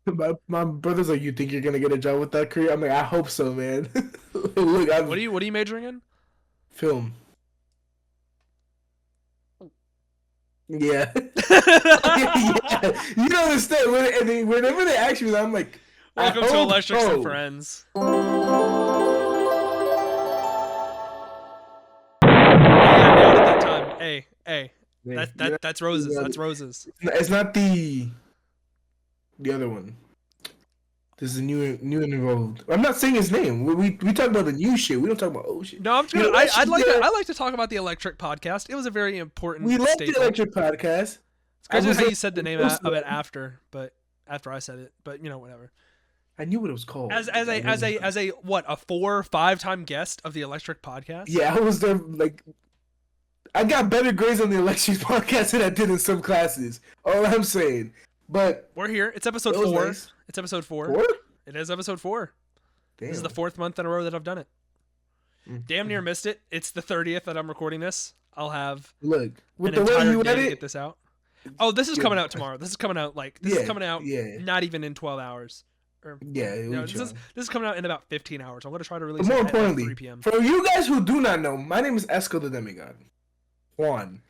My brother's like, you think you're gonna get a job with that career? I'm like, I hope so, man. Look, What I'm are you majoring in? film. Yeah. Yeah. You don't understand. Whenever they ask me that, I'm like, I Welcome to hope Electrics and so. Friends. Hey, I nailed it that time. Hey. Yeah, That you that know, that's roses. That's roses. it's not the other one. This is new and involved. I'm not saying his name. We talk about the new shit. We don't talk about old shit. No, I'm just You gonna. know that shit there. I like to talk about the Electric podcast. It was a very We important love the staple. electric podcast. It's I crazy was how like, you said the name most of of it them. after I said it. But whatever. I knew what it was called. I wasn't. As a what a 4 or 5 time guest of the Electric podcast. Yeah, I was there. Like, I got better grades on the electric podcast than I did in some classes. All I'm saying. But We're here. It's episode it was 4. nice. It's episode 4. 4? It is episode 4. This is the Damn. 4th month in a row that I've done it. Damn near Mm. missed it. It's the 30th that I'm recording this. I'll have Look, with an the way entire you day to edit, get this out. Oh, this is yeah, coming out tomorrow. This is coming out this is coming out yeah, not even in 12 hours. Or yeah. no, this is coming out in about 15 hours. I'm going to try to But release more it at like importantly, 3 p.m. for you guys who do not know, my name is Esco the Demigod. Juan.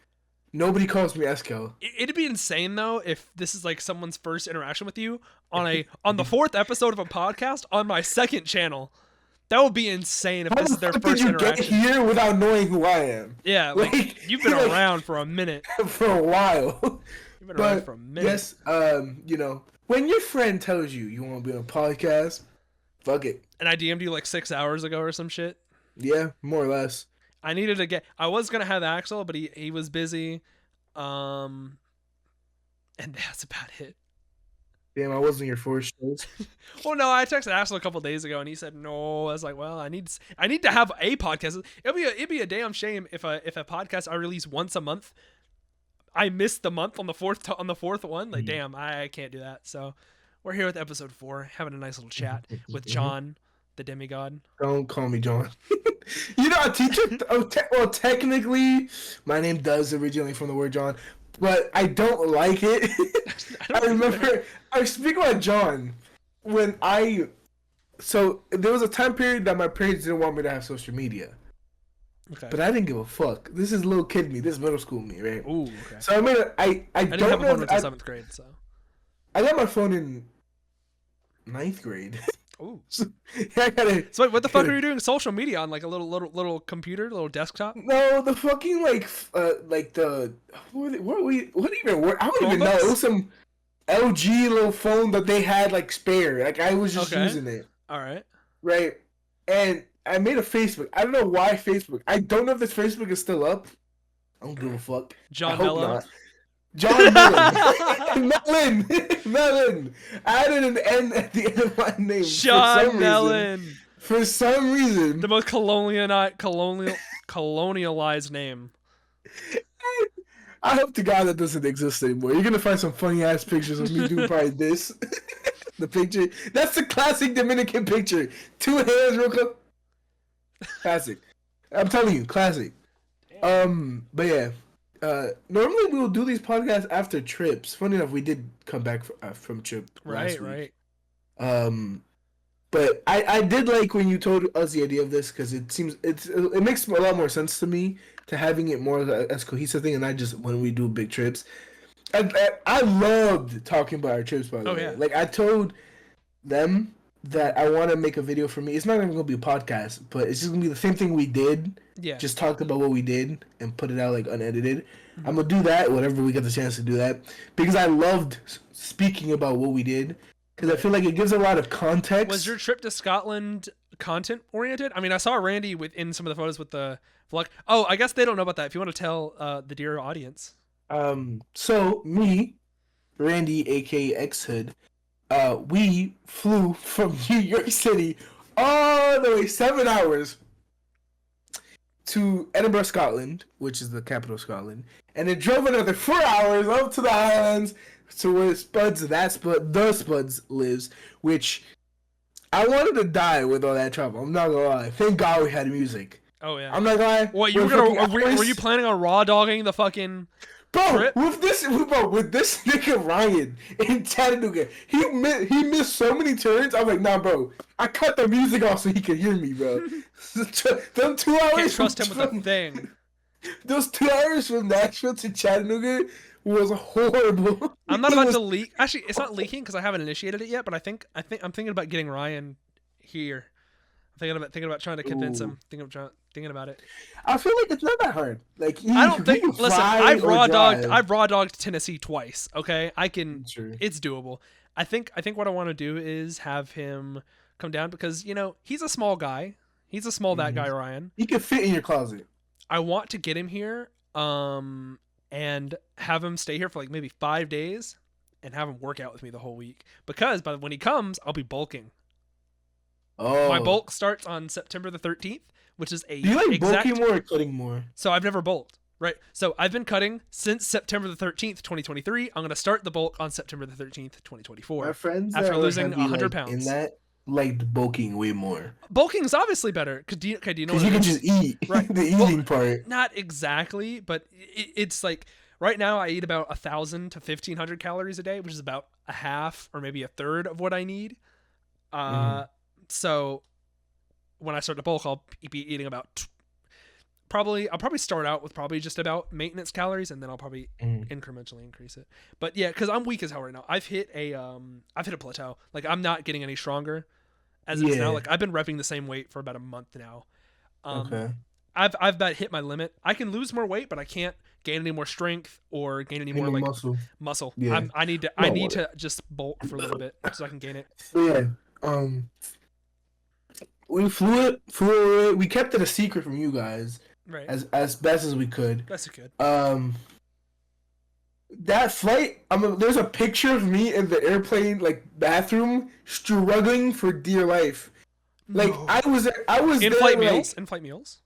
Nobody calls me Esco. It'd be insane though if this is like someone's first interaction with you on the 4th episode of a podcast on my second channel. That would be insane if How this the is their fuck did first you interaction. get here without knowing who I am? Yeah, like you've been like, around for a minute. for a while. You've been around But for a minute. yes, when your friend tells you you want to be on a podcast, fuck it. And I DM'd you like 6 hours ago or some shit. Yeah, more or less. I needed to get. I was gonna have Axel, but he was busy. And that's about it. Damn, I wasn't your first choice. Well, no, I texted Axel a couple days ago, and he said no. I was like, well, I need to have a podcast. It'd be a damn shame if a podcast I release once a month, I missed the month on the fourth one. Like, damn, I can't do that. So, we're here with episode 4, having a nice little chat with John, the demigod. Don't call me John. You know, a teacher. Well, technically, my name does originate from the word John, but I don't like it. I remember. I was speaking about John when So there was a time period that my parents didn't want me to have social media, Okay. but I didn't give a fuck. This is little kid me. This is middle school me, right? Ooh. Okay. So I made a. I didn't don't have a know. phone until 7th grade, so. I got my phone in 9th grade. Ooh. I gotta. So wait, what the fuck are you doing social media on? Like a little computer, little desktop? No, the fucking like the what even word? I don't even know. It Chromebooks? was some LG little phone that they had like spare. Like I was just Okay. using it, All right. right? And I made a Facebook. I don't know why Facebook. I don't know if this Facebook is still up. I don't give a fuck. I John hope Mello. not. John Melon. Melon. I added an N at the end of my name. John Mellon. For some reason. The most colonialized name. I hope to God that doesn't exist anymore. You're gonna find some funny ass pictures of me doing probably this. The picture. That's the classic Dominican picture. 2 hands real quick. Classic. I'm telling you, classic. But yeah. Normally we will do these podcasts after trips. Funny enough, we did come back from trip last week. Right. But I did like when you told us the idea of this because it makes a lot more sense to me to having it more as cohesive thing and not just when we do big trips. I loved talking about our trips, by the way. Yeah. Like I told them that I want to make a video for me. It's not even gonna be a podcast, but it's just gonna be the same thing we did. Yeah. Just talked about what we did and put it out like unedited. Mm-hmm. I'm gonna do that whenever we get the chance to do that because I loved speaking about what we did because I feel like it gives a lot of context. Was your trip to Scotland content oriented? I mean, I saw Randy within some of the photos with the vlog. Oh, I guess they don't know about that. If you want to tell the dear audience. So me, Randy, aka X Hood, we flew from New York City all the way 7 hours to Edinburgh, Scotland, which is the capital of Scotland, and then drove another 4 hours up to the Highlands to where the Spuds lives, which I wanted to die with all that trouble. I'm not gonna lie. Thank God we had music. Oh yeah. I'm not gonna lie. What you were you planning on raw dogging the fucking trip. with this nigga Ryan in Chattanooga, he missed so many turns. I'm like, nah, bro. I cut the music off so he could hear me, bro. Them 2 hours. Can't trust him with a thing. Those 2 hours from Nashville to Chattanooga was horrible. I'm not about to leak. Actually, it's not leaking because I haven't initiated it yet. But I'm thinking about getting Ryan here. I'm thinking about trying to convince him. Thinking about it. I feel like it's not that hard. Like I don't think. Listen, I've raw drive. dogged Tennessee twice. Okay, I can. Sure. It's doable. I think what I want to do is have him come down because he's a small guy. He's a small that guy Ryan. He can fit in your closet. I want to get him here, and have him stay here for like maybe 5 days, and have him work out with me the whole week. Because when he comes, I'll be bulking. Oh. My bulk starts on September the 13th, which is Do you like bulking more or cutting more? So I've never bulked, right? So I've been cutting since September the 13th, 2023. I'm going to start the bulk on September the 13th, 2024. My friends after losing heavy, 100 like, pounds. in that, liked bulking way more. Bulking is obviously better because do you know what you it can is? just eat, Right. the eating part. Not exactly, but it's like right now I eat about 1,000 to 1,500 calories a day, which is about a half or maybe a third of what I need. So when I start to bulk, I'll be eating about I'll probably start out with probably just about maintenance calories, and then I'll probably incrementally increase it. But yeah, because I'm weak as hell right now. I've hit a plateau. Like I'm not getting any stronger as it is now. Like I've been repping the same weight for about a month now. Okay. I've about hit my limit. I can lose more weight, but I can't gain any more strength or gain any more like muscle. Yeah. I need to just bulk for a little bit so I can gain it. So yeah. We flew it. We kept it a secret from you guys. Right. As best as we could. Best you could. That flight, there's a picture of me in the airplane like bathroom struggling for dear life. Like no. I was in-flight there, meals. In-flight meals.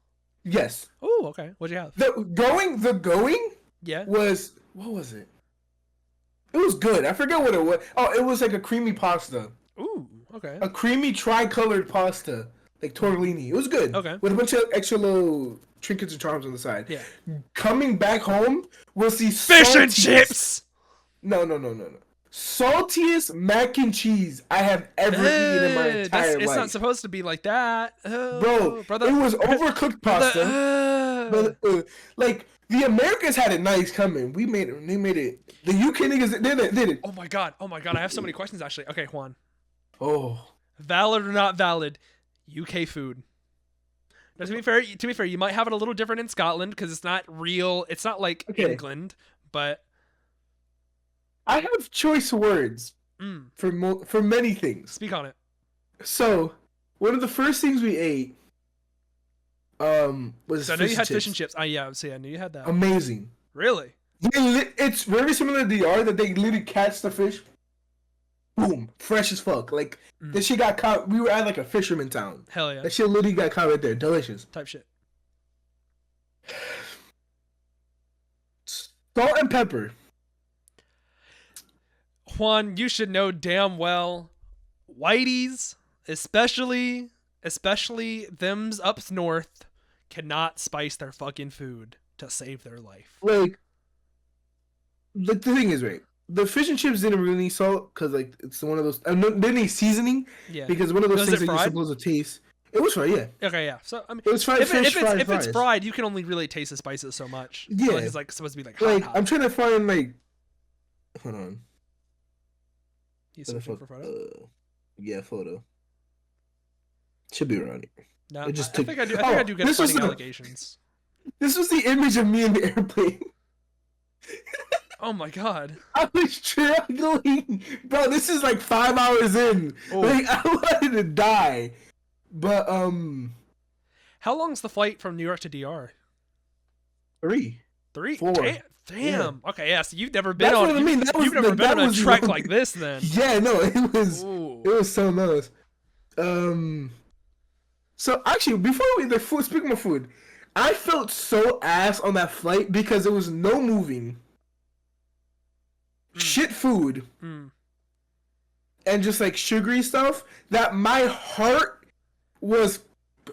Yes. Oh, okay. What'd you have? The going. Yeah. Was what was it? It was good. I forget what it was. Oh, it was like a creamy pasta. Ooh, okay. A creamy tri-colored pasta, like tortellini. It was good. Okay. With a bunch of extra little trinkets and charms on the side. Yeah. Coming back home was the fish and chips. No. Saltiest mac and cheese I have ever eaten in my entire life. It's not supposed to be like that. Bro, brother, it was overcooked pasta. Like, the Americans had it nice coming. They made it. The UK niggas did it. Oh my god. I have so many questions, actually. Okay, Juan. Oh. Valid or not valid, UK food. Now, to be fair, you might have it a little different in Scotland because it's not real. It's not like England, but... I have choice words for many things. Speak on it. So, one of the first things we ate was so I know you had fish and chips. I knew you had that. Amazing. Really? It's very similar to DR that they literally catch the fish. Boom, fresh as fuck. Like this shit got caught. We were at like a fisherman town. Hell yeah. That shit literally got caught right there. Delicious. Type shit. Salt and pepper. Juan, you should know damn well, whiteys, especially them's up north, cannot spice their fucking food to save their life. Like, the thing is, right, the fish and chips didn't really need salt because like it's one of those. Didn't need seasoning. Yeah. Because one of those things that you're supposed to taste. It was fried, yeah. Okay, yeah. So I mean, it was fried. If it's fried, you can only really taste the spices so much. Yeah. It's like supposed to be like hot. I'm trying to find like. Hold on. He's searching for photo. Yeah, photo. Should be around here. No, I think I do get finding allegations. This was the image of me in the airplane. Oh my god. I was struggling. Bro, this is like 5 hours in. Oh. Like, I wanted to die. But, how long's the flight from New York to DR? 3. 4. Damn. Yeah. Okay, yeah, so you've never been you've never been on a trek like this then. Yeah, no, it was so nice. So actually, before speaking of food, I felt so ass on that flight because there was no moving. Shit food. And just like sugary stuff that my heart was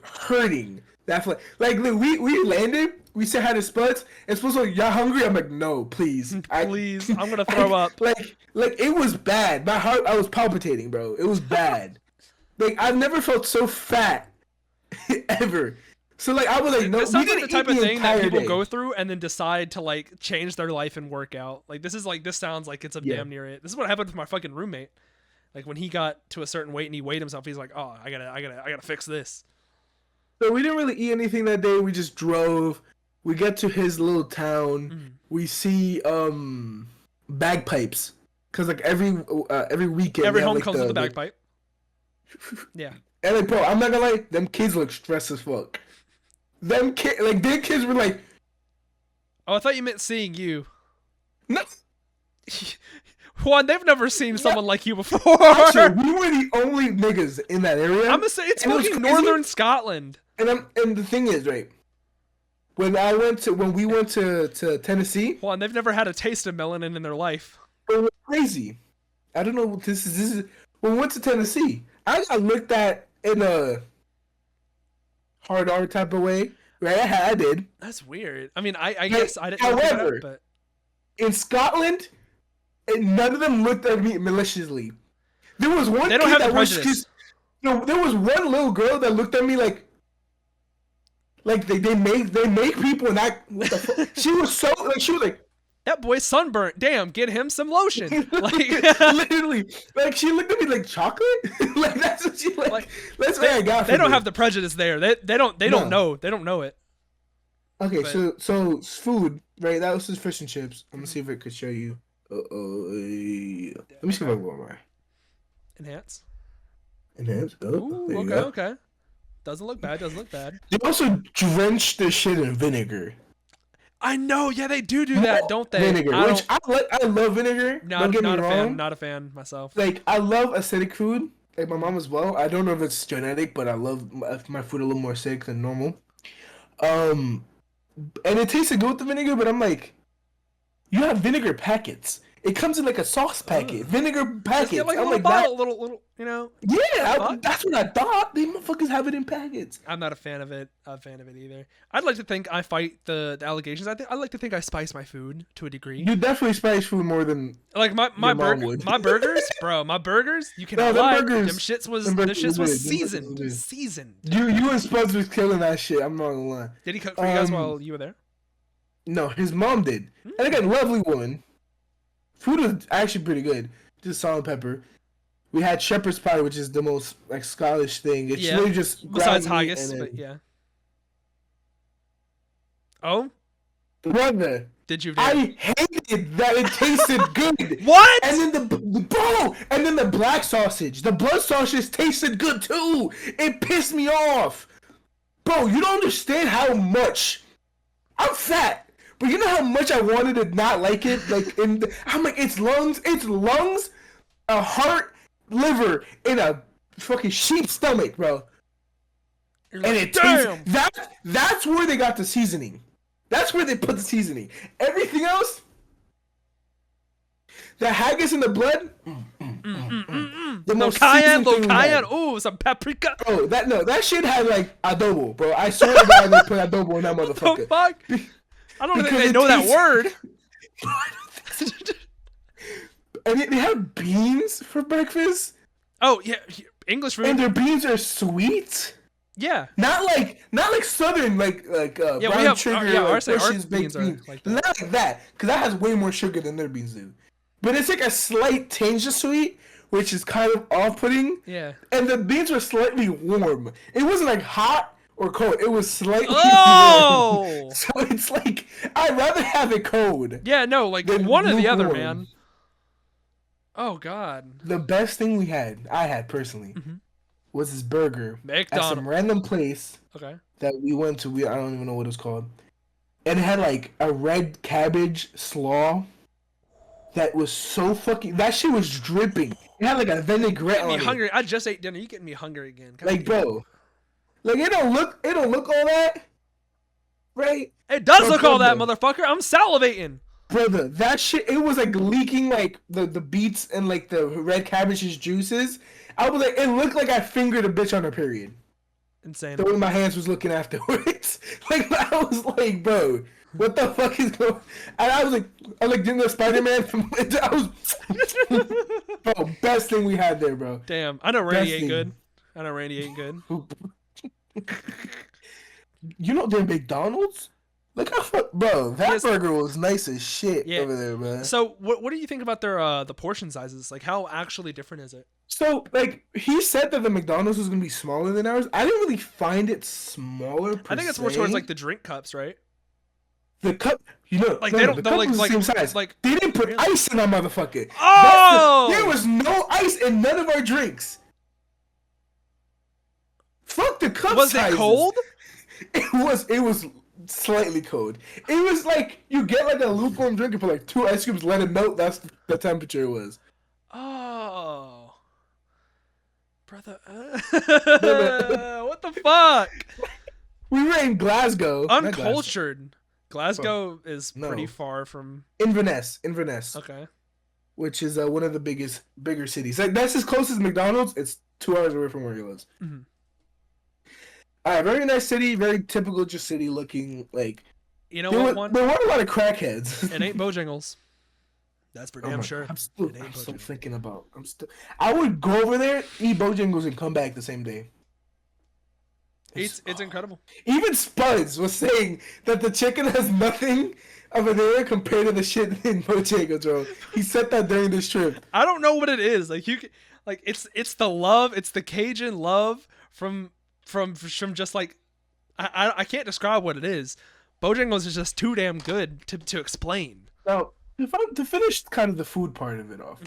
hurting. That flight. Like we landed we said hi to Spuds, and Spuds was like, "Y'all hungry?" I'm like, "No, please, Please, I'm gonna throw up. Like it was bad. My heart, I was palpitating, bro. It was bad. Like I've never felt so fat ever. So like I was like, no, This we sounds like didn't the type eat of the thing that entire people day. go through and then decide to like change their life and work out. Like this sounds like it's a Yeah. damn near it. This is what happened with my fucking roommate. Like when he got to a certain weight and he weighed himself, he's like, "Oh, I gotta fix this." So we didn't really eat anything that day. We just drove. We get to his little town. We see bagpipes, cause like every weekend Every they have, home like, comes with a bagpipe. Yeah. And like, bro, I'm not gonna lie, them kids look stressed as fuck. Their kids were like, Oh, I thought you meant seeing you. no. Juan, they've never seen someone like you before. Actually, we were the only niggas in that area. I'm gonna say it's And it was fucking crazy. northern Scotland. And the thing is, right, when we went to Tennessee, Juan, they've never had a taste of melanin in their life. it was crazy. I don't know what this is. When we went to Tennessee, I got looked at in a hard R type of way. Right, I did. That's weird. I mean, I guess I didn't know however, that, but in Scotland, none of them looked at me maliciously. There was one they don't kid have the that was prejudice. just, there was one little girl that looked at me like they make people and act. What the fuck? She was like That boy's sunburnt. Damn, get him some lotion. Like, literally, like she looked at me like chocolate. Like that's what she like. That's what I got. They don't have the prejudice there. They don't know. They don't know it. Okay, but- so food, right? That was his fish and chips. I'm gonna see if I could show you. Let me see if I can go right. Enhance. Enhance. Oh, Ooh, there you okay, go. okay. Doesn't look bad. Doesn't look bad. They also drench their shit in vinegar. I know. Yeah, they do that, don't they? Vinegar, which I like. I love vinegar. Don't get me not a wrong. fan. Not a fan myself. Like I love acidic food. Like my mom as well. I don't know if it's genetic, but I love my food a little more acidic than normal. And it tasted good with the vinegar, but I'm like, you have vinegar packets. It comes in like a sauce packet, vinegar packets. Just get like a I'm little like, bottle, little, you know. yeah, that's what I thought. They motherfuckers have it in packets. I'm not a fan of it. Either. I'd like to think I fight the allegations. I like to think I spice my food to a degree. You definitely spice food more than Like my mom would. my burgers, bro. My burgers. You No, cannot them lie. burgers- Them shits was them burgers was was good. seasoned. Them burgers was good. Seasoned. you and Spuds was killing that shit. I'm not gonna lie. Did he cook for you guys while you were there? No, his mom did. And again, lovely woman. Food was actually pretty good. Just salt and pepper. We had shepherd's pie, which is the most like Scottish thing. It's Yeah. really just Besides ground meat haggis, and but then- yeah. Oh, Brother, did you? I hated that it tasted good. What? And then the black sausage, the blood sausage tasted good too. It pissed me off, bro. You don't understand how much I'm fat, but you know how much I wanted to not like it. Like I'm like it's lungs, a heart, liver, in a fucking sheep's stomach, bro. You're And like, it tastes damn. that's where they got the seasoning. That's where they put the seasoning. Everything else, the haggis in the blood, the Little most cayenne, seasoned thing little we had. cayenne. Ooh, some paprika. Bro, that shit had like adobo, bro. I swear to God, they put adobo in that What the motherfucker. fuck? I don't think Because they it know that tastes- word. And they have beans for breakfast, Oh yeah, English and food. their beans are sweet. Yeah. Not like southern like Yeah, we brown have- sugar yeah, like our Bush's beans baked are beans. like that. Not like that, because that has way more sugar than their beans do. But it's like a slight tinge of sweet, which is kind of off-putting. Yeah. And the beans were slightly warm. It wasn't like hot or cold. It was slightly Oh! warm. So it's like I'd rather have it cold. Yeah, no, like Then one or the other, lukewarm. man. Oh god. The best thing I had personally, was this burger at some McDonald's. random place Okay. that we went to. I don't even know what it's called. And it had like a red cabbage slaw that was so fucking. That shit was dripping. It had like a vinaigrette Get me on it. hungry. I just ate dinner. You getting me hungry again? God Like, damn. bro, like it don't look all that, right? It does Bro, look all that, brother. motherfucker. I'm salivating. Brother, that shit, it was like leaking like the beets and like the red cabbage's juices. I was like, it looked like I fingered a bitch on her period. Insane. The way my hands was looking afterwards. Like, I was like, bro, what the fuck is going on? And I was like doing the Spider-Man from, I was, bro, best thing we had there, bro. Damn, I know Randy Best ain't thing. good. I know Randy ain't good. You know, they're McDonald's? Look how bro, that Yes. burger was nice as shit Yeah. over there, man. So what do you think about their the portion sizes? Like, how actually different is it? So, like, he said that the McDonald's was gonna be smaller than ours. I didn't really find it smaller. I think it's more towards like the drink cups, right? The cup, you know, Like, no, they no, don't- the they're cup like- was the like- same size. like- They didn't put Really? ice in that motherfucker. Oh! There was no ice in none of our drinks. Fuck the cup Was sizes. it cold? It was slightly cold. It was like you get like a lukewarm drink and put like 2 ice cubes, let it melt. That's the temperature it was. Oh, brother. No. What the fuck? We were in Glasgow. not Glasgow. Uncultured. Glasgow is No. pretty far from. Inverness, Okay. which is one of the bigger cities. Like that's as close as McDonald's. It's 2 hours away from where he lives. Mm-hmm. Very nice city, very typical just city looking. Like You know there what were, one? there weren't a lot of crackheads. It ain't Bojangles. That's for Oh damn my- sure. I'm still It ain't Bojangles. thinking about. I would go over there, eat Bojangles, and come back the same day. It's incredible. Even Spuds was saying that the chicken has nothing of an era compared to the shit in Bojangles, bro. He said that during this trip. I don't know what it is. Like it's the love. It's the Cajun love from just like I can't describe what it is. Bojangles is just too damn good to explain. Now, to finish kind of the food part of it off,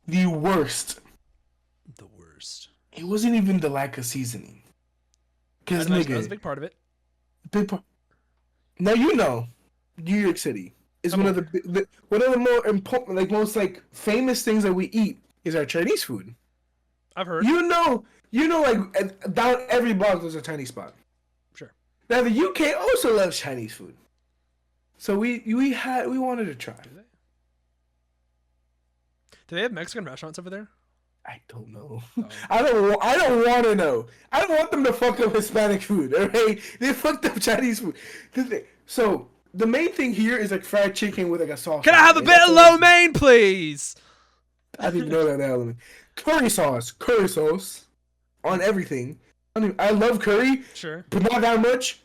the worst. The worst. It wasn't even the lack of seasoning. Because That was a nigga, big part of it. big part. Now you know, New York City is Come one of the more important, like most like famous things that we eat is our Chinese food. I've heard. You know, like down every block there's a Chinese spot. Sure. Now the UK also loves Chinese food, so we wanted to try. Do they have Mexican restaurants over there? I don't know. Oh. I don't want to know. I don't want them to fuck up Hispanic food. Okay, they fucked up Chinese food. So the main thing here is like fried chicken with like a sauce. Can I have a bit of lo mein, please? I didn't know that element. Curry sauce on everything. I love curry, Sure. but not that much.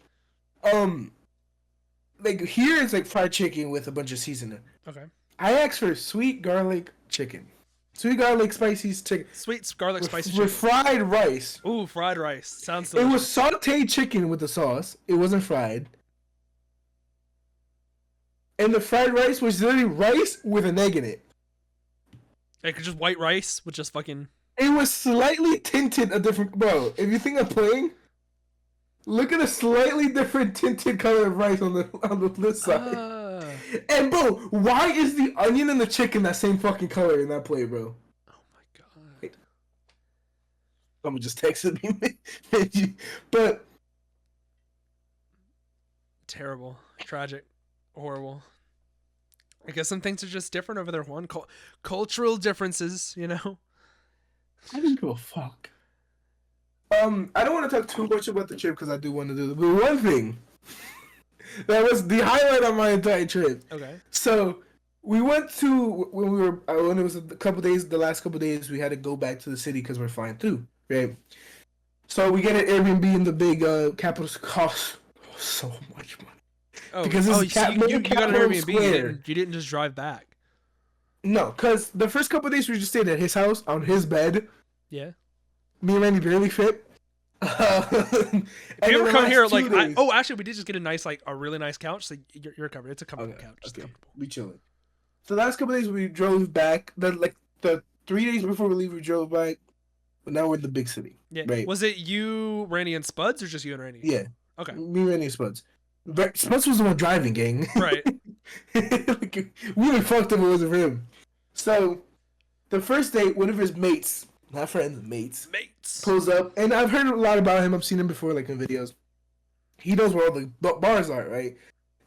Like here it's like fried chicken with a bunch of seasoning. Okay. I asked for sweet garlic chicken, sweet garlic spicy chicken Sweet garlic spicy with chicken. fried rice. Ooh, fried rice. Sounds It delicious. was sauteed chicken with the sauce. It wasn't fried. And the fried rice was literally rice with an egg in it. Like just white rice with just fucking. It was slightly tinted a different. Bro, if you think I'm playing, look at a slightly different tinted color of rice on the left side. And bro, why is the onion and the chicken that same fucking color in that plate, bro? Oh my god. Someone just texted me. But Terrible. Tragic. Horrible. I guess some things are just different over there, Juan. Cultural differences, you know? I didn't give a fuck. I don't want to talk too much about the trip because I do want to do it. But one thing that was the highlight of my entire trip. Okay. So we went to when it was a couple days. The last couple days, we had to go back to the city because we're flying through, right? So we get an Airbnb in the big capital. Cost so much money. Oh, Because it's so you got an Capital Airbnb. Square. You didn't just drive back. No, because the first couple days we just stayed at his house on his bed. Yeah. Me and Randy barely fit. If you ever come here, like, actually, we did just get a really nice couch. So you're covered. It's a comfortable couch. It's comfortable. We chilling. So the last couple days we drove back. The 3 days before we leave, we drove back. But now we're in the big city. Yeah. Right. Was it you, Randy, and Spuds, or just you and Randy? Yeah. Okay. Me, Randy, and Spuds. But Spuds was the one driving, gang. Right. Like, we would fucked if it wasn't for him. So the first day, one of his mates, not friends, mates, pulls up, and I've heard a lot about him. I've seen him before, like in videos. He knows where all the bars are, right?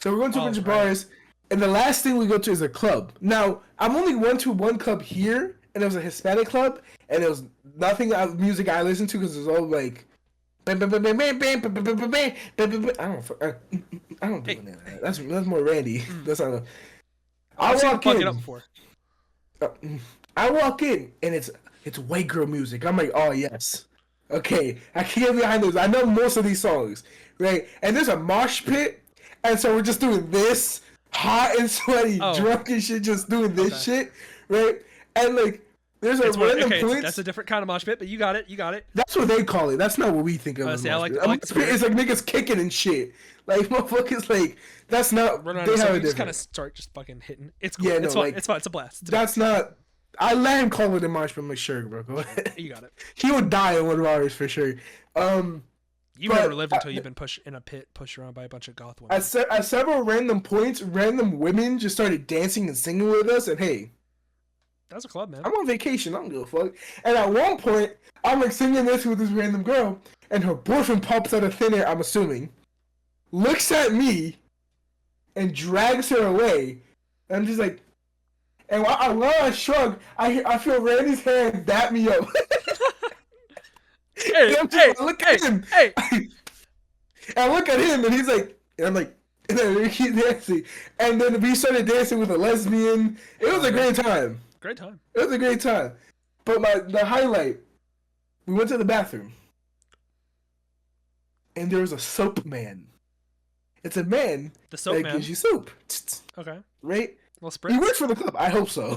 So we're going to a bunch of bars, and the last thing we go to is a club. Now, I'm only went to one club here, and it was a Hispanic club, and it was nothing of music I listened to because it was all like I don't do that. That's more Randy. That's not. I've seen him walk fuck it in. up before. I walk in and it's white girl music. I'm like, oh yes, okay, I can get behind this. I know most of these songs, right? And there's a mosh pit, and so we're just doing this, hot and sweaty, drunk and shit, just doing this shit, right? And like, there's a random points. That's a different kind of mosh pit, but you got it. You got it. That's what they call it. That's not what we think of as mosh pit. It's like niggas kicking and shit. Like motherfuckers, like that's not. They have just kind of start just fucking hitting. It's cool. Yeah, it's fun. It's fun. It's a blast. That's not. I let him call it a mosh pit. I'm like, sure, bro. Go ahead. You got it. He would die in 1 hour for sure. You've never lived until you've been pushed in a pit, pushed around by a bunch of goth women. At several random points, random women just started dancing and singing with us, and hey, that's a club, man. I'm on vacation. I don't give a fuck. And at one point, I'm like singing this with this random girl, and her boyfriend pops out of thin air. I'm assuming, looks at me, and drags her away. And I'm just like, and while I shrug, I feel Randy's hand dap me up. Hey, look at him. Hey. And I look at him, and he's like, and I'm like, and then we keep dancing. And then we started dancing with a lesbian. It was a great time. Great time. It was a great time. But the highlight, we went to the bathroom. And there was a soap man. It's a man the soap man gives you soap. Okay. Right? Well, spritz. He works for the club. I hope so.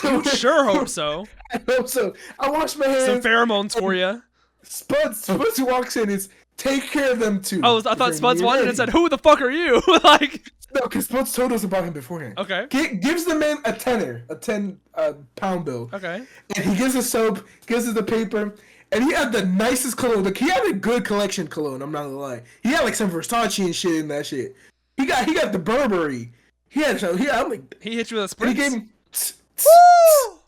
You sure hope so. I hope so. I wash my hands. Some pheromones for you. Spuds walks in. It's take care of them too. Oh, I thought Spuds wanted and said, "Who the fuck are you?" Like, no, because Spuds told us about him beforehand. Okay. Gives the man a tenner, a 10-pound bill. Okay. And he gives us soap, gives us the paper, and he had the nicest cologne. Like, he had a good collection cologne. I'm not gonna lie. He had like some Versace and shit in that shit. He got the Burberry. I'm like, he hit you with a spritz. He gave me. Woo!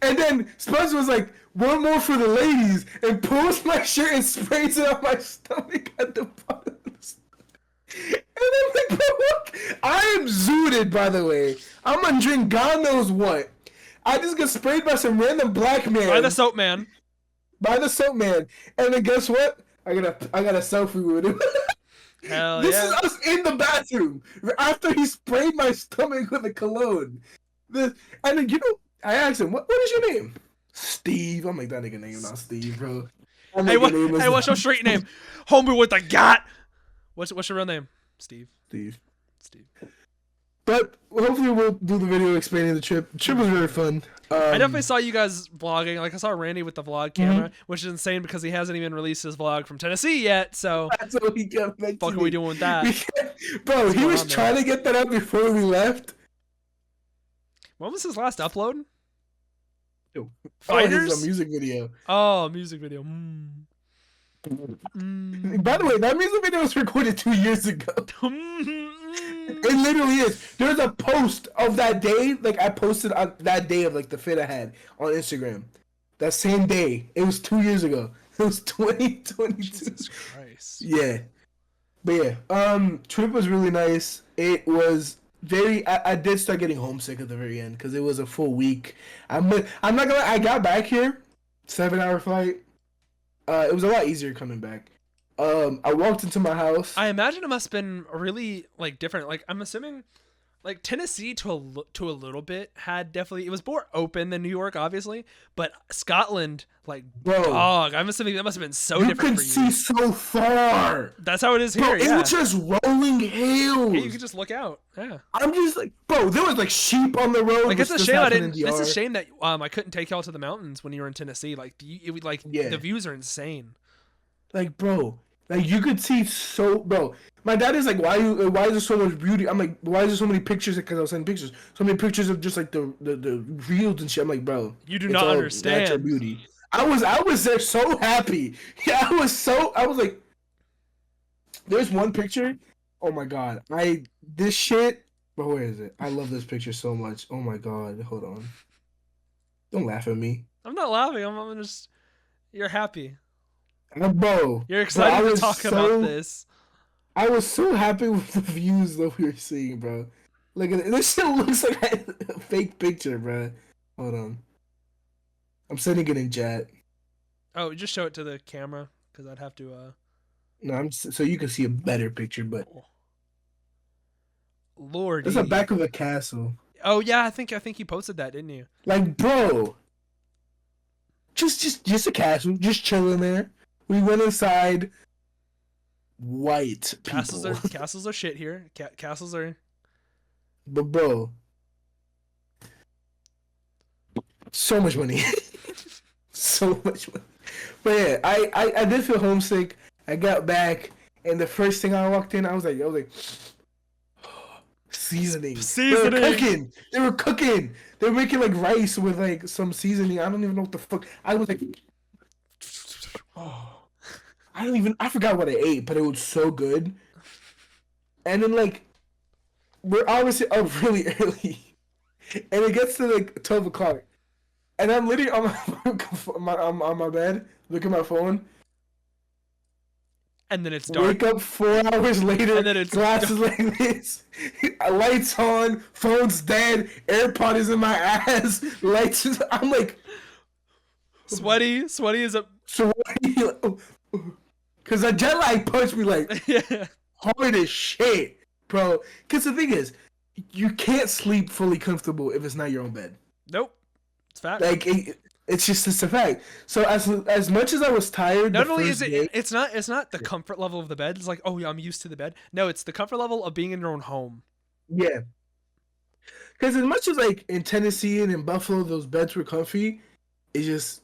And then Spuds was like, one more for the ladies, and pulls my shirt and sprays it on my stomach at the bottom of the stomach. And I'm like, bro, look, I am zooted, by the way. I'm gonna drink God knows what. I just got sprayed by some random black man. By the soap man. And then guess what? I got a selfie with him. Hell This is us in the bathroom after he sprayed my stomach with a cologne. And then, I asked him, what is your name? Steve. I'm like, that nigga name not Steve, bro. Hey, what's your street name? Homie with the gat. What's your real name? Steve. But hopefully we'll do the video explaining the trip. The trip was very fun. I definitely saw you guys vlogging. Like, I saw Randy with the vlog camera, which is insane because he hasn't even released his vlog from Tennessee yet. So that's what he kept mentioning. What are we doing with that? Bro, he was trying to get that up before we left. When was his last upload? Fighters? A music video. Oh, a music video. By the way, that music video was recorded 2 years ago. It literally is. There's a post of that day. Like, I posted on that day of like the fit I had on Instagram. That same day. It was 2 years ago. It was 2022. Jesus Christ. Yeah. But yeah. Trip was really nice. It was very. I did start getting homesick at the very end because it was a full week. I'm not gonna. I got back here, 7-hour flight. It was a lot easier coming back. I walked into my house. I imagine it must have been really like different. Like, I'm assuming, like, Tennessee to a little bit had definitely, it was more open than New York, obviously, but Scotland, like, bro, dog, I'm assuming that must have been so different for you. You could see so far. That's how it is here. Bro, yeah. it was just rolling hills. Yeah, you could just look out. Yeah. I'm just like, bro, there was like sheep on the road. Like, it's a shame it's a shame that I couldn't take y'all to the mountains when you were in Tennessee. Like, the views are insane. Like, bro. Like, you could see bro. My dad is like, why is there so much beauty? I'm like, why is there so many pictures? Because I was sending pictures. So many pictures of just like the reels and shit. I'm like, bro. You do not understand. Natural beauty. I was there so happy. Yeah, I was like, there's one picture. Oh my God. This shit. Bro, where is it? I love this picture so much. Oh my God. Hold on. Don't laugh at me. I'm not laughing. I'm just, you're happy. Bro, you're excited to talk about this. I was so happy with the views that we were seeing, bro. Look at it. This shit looks like a fake picture, bro. Hold on. I'm sending it in chat. Oh, just show it to the camera. because I'd have to. No, so you can see a better picture, but Lord, it's the back of a castle. Oh yeah, I think you posted that, didn't you? Like, bro, just a castle, just chilling there. We went inside. White people. Castles are shit here. Castles are. But bro, so much money, so much money. But yeah, I did feel homesick. I got back, and the first thing I walked in, I was like, seasoning. They were cooking. They were making like rice with like some seasoning. I don't even know what the fuck. I was like, oh. I forgot what I ate, but it was so good. And then like, we're obviously up really early, and it gets to like 12 o'clock, and I'm literally on my bed, looking at my phone. And then it's dark. Wake up 4 hours later, and then it's glasses like this, lights on, phone's dead, AirPod is in my ass, lights. I'm like, sweaty is a sweaty. Cause the jet lag punched me like hard as shit, bro. Cause the thing is, you can't sleep fully comfortable if it's not your own bed. Nope, it's fact. Like it's a fact. So as much as I was tired, not only is it's not the comfort level of the bed. It's like, oh yeah, I'm used to the bed. No, it's the comfort level of being in your own home. Yeah. Cause as much as like in Tennessee and in Buffalo, those beds were comfy. It's just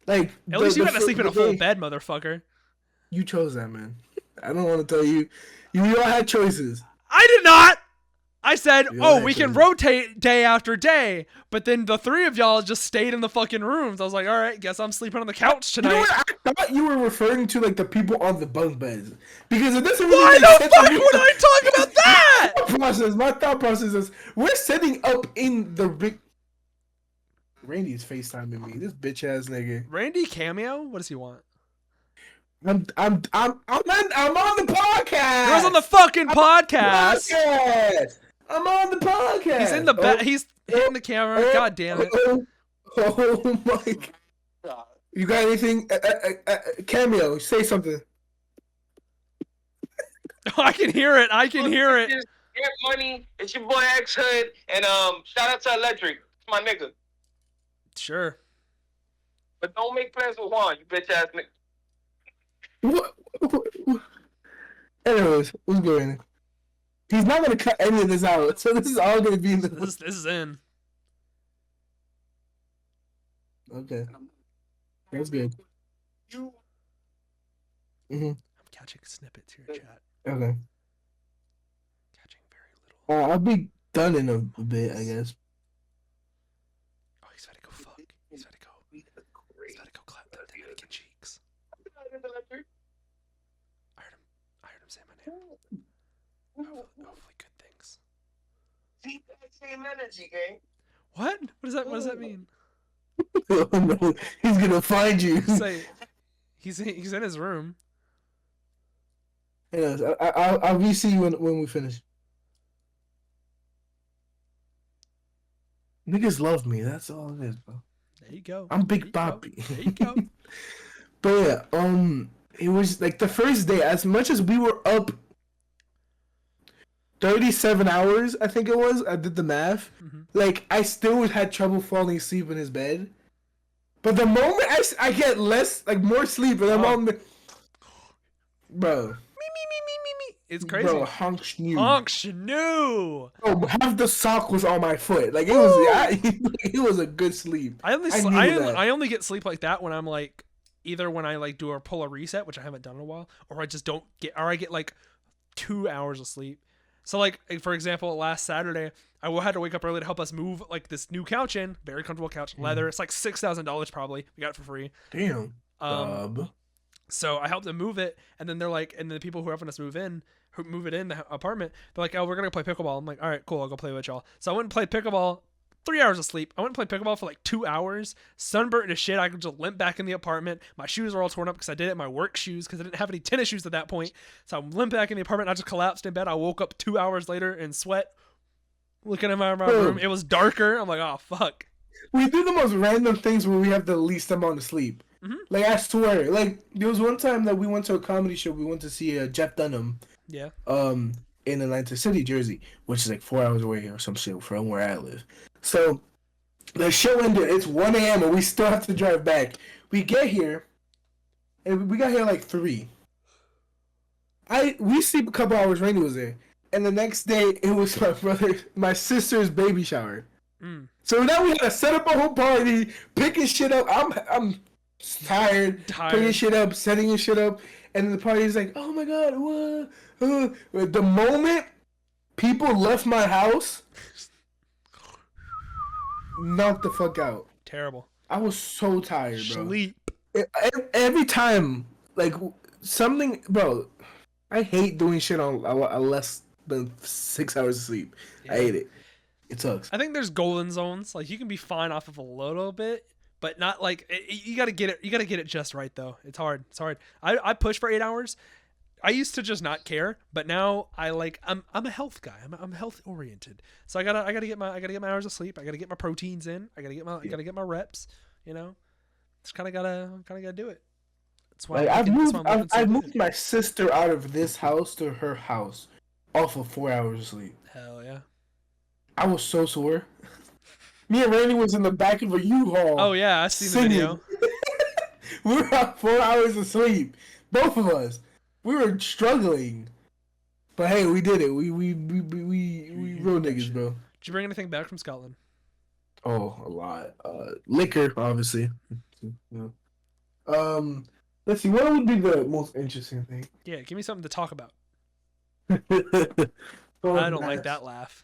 like at least you got to sleep in a full bed, motherfucker. You chose that, man. I don't want to tell you. You all had choices. I did not. I said, we can rotate day after day. But then the three of y'all just stayed in the fucking rooms. I was like, all right, guess I'm sleeping on the couch tonight. You know what? I thought you were referring to like the people on the bunk beds. Because it doesn't really make sense. Why the fuck would I talk about that? My thought process is, we're sitting up in the big... Randy's FaceTiming me. This bitch ass nigga. Randy cameo? What does he want? I'm on the podcast. He was on the fucking podcast. I'm on the podcast. He's in the he's hitting the camera. God damn it. Oh my god. You got anything? Cameo, say something. I can hear it. Get money. It's your boy X Hood, and shout out to Electric. It's my nigga. Sure. But don't make plans with Juan, you bitch ass nigga. What? Anyways, what's going on? He's not gonna cut any of this out, so this is all gonna be in the. This is in. Okay, that's good. I'm catching snippets here, chat. Okay. Catching very little. I'll be done in a bit, I guess. Oh, he's about to go fuck. He's about to go. He's about to go clap them Dominican cheeks. I heard him say my name. Hopefully good things. See that same energy, gang. What? What does that mean? Oh no, he's gonna find you. Say, he's in his room. Yes, I'll re-see you when we finish. Niggas love me. That's all it is, bro. There you go. I'm Big Poppy. There you go. But yeah, it was like the first day. As much as we were up 37 hours, I think it was. I did the math. Mm-hmm. Like, I still had trouble falling asleep in his bed. But the moment I get more sleep, and I'm on the... Bro. Me. It's crazy. Bro, honk schnoo. Bro, half the sock was on my foot. Like, it was a good sleep. I only get sleep like that when I'm like, either when I like do or pull a reset, which I haven't done in a while, or I just don't get, or I get like 2 hours of sleep. So like, for example, last Saturday, I had to wake up early to help us move like this new couch in. Very comfortable couch, leather. It's like $6,000 probably. We got it for free. Damn. So I helped them move it, and then they're like, and the people who are helping us move it in the apartment, they're like, oh, we're gonna play pickleball. I'm like, all right, cool, I'll go play with y'all. So I went and played pickleball. 3 hours of sleep. I went and played pickleball for like 2 hours. Sunburnt as shit. I could just limp back in the apartment. My shoes are all torn up because I did it in my work shoes because I didn't have any tennis shoes at that point. So I limped back in the apartment. And I just collapsed in bed. I woke up 2 hours later in sweat, looking in my room. It was darker. I'm like, oh fuck. We do the most random things where we have the least amount of sleep. Like, I swear. Like, there was one time that we went to a comedy show. We went to see Jeff Dunham. Yeah. In Atlantic City, Jersey, which is like 4 hours away or some shit from where I live. So the show ended. It's 1 a.m. and we still have to drive back. We get here, and we got here like 3. We sleep a couple hours. Rainy was there, and the next day it was my sister's baby shower. So now we had to set up a whole party, picking shit up. I'm tired, picking shit up, setting shit up, and the party's like, oh my god, what? The moment people left my house, knocked the fuck out. Terrible. I was so tired, bro. Sleep. Every time, like, something, bro, I hate doing shit on less than 6 hours of sleep. Yeah. I hate it. It sucks. I think there's golden zones. Like, you can be fine off of a little bit, but not like, you gotta get it. You gotta get it just right, though. It's hard. I push for 8 hours. I used to just not care, but now I'm a health guy. I'm health oriented. So I gotta get my hours of sleep. I gotta get my proteins in. I gotta get my reps. You know, just kind of gotta do it. That's why I've moved my sister out of this house to her house off of 4 hours of sleep. Hell yeah. I was so sore. Me and Randy was in the back of a U-Haul. Oh yeah, I seen the video. We were on 4 hours of sleep, both of us. We were struggling, but hey, we did it. We real niggas, bro. Did you bring anything back from Scotland? Oh, a lot. Liquor, obviously. Yeah. Let's see. What would be the most interesting thing? Yeah, give me something to talk about. I I don't like that laugh.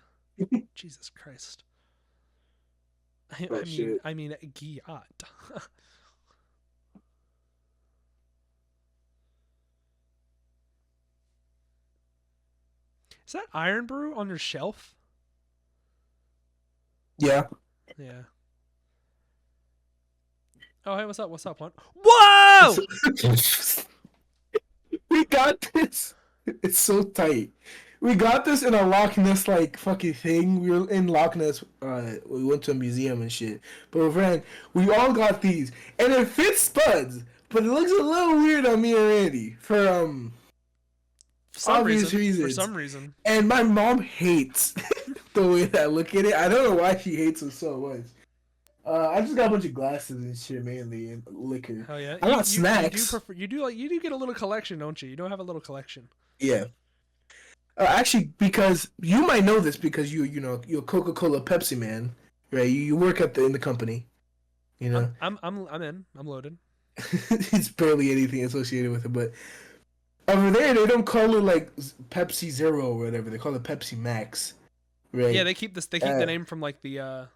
Jesus Christ. I mean, Giat. Is that Iron Brew on your shelf? Yeah. Yeah. Oh, hey, what's up? What's up, Juan? Whoa! We got this. It's so tight. We got this in a Loch Ness like fucking thing. We were in Loch Ness. We went to a museum and shit. But with Rand, we all got these, and it fits studs, but it looks a little weird on me and Randy for obvious reasons. For some reason. And my mom hates the way that I look at it. I don't know why she hates it so much. I just got a bunch of glasses and shit mainly, and liquor. Hell yeah! I got snacks. You do get a little collection, don't you? You don't have a little collection. Yeah. Actually, because you might know this because you're a Coca-Cola Pepsi man, right? You work in the company, you know. I'm loaded. It's barely anything associated with it, but over there they don't call it like Pepsi Zero or whatever. They call it Pepsi Max, right? Yeah, they keep the name from like the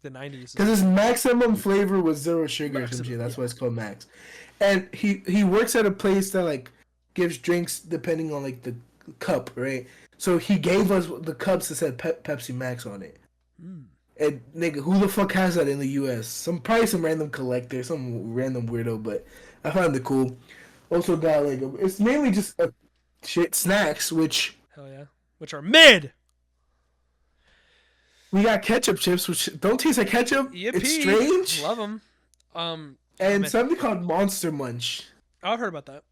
90s. Because his maximum flavor was zero sugar or some shit. That's why it's called Max. And he works at a place that like gives drinks depending on like the cup, right? So he gave us the cups that said Pepsi Max on it. And nigga, who the fuck has that in the U.S.? Probably some random collector, some random weirdo, but I found it cool. Also got like it's mainly just snacks, which hell yeah, which are mid. We got ketchup chips, which don't taste like ketchup. Yippee. It's strange. Love them. And something called Monster Munch. I've heard about that.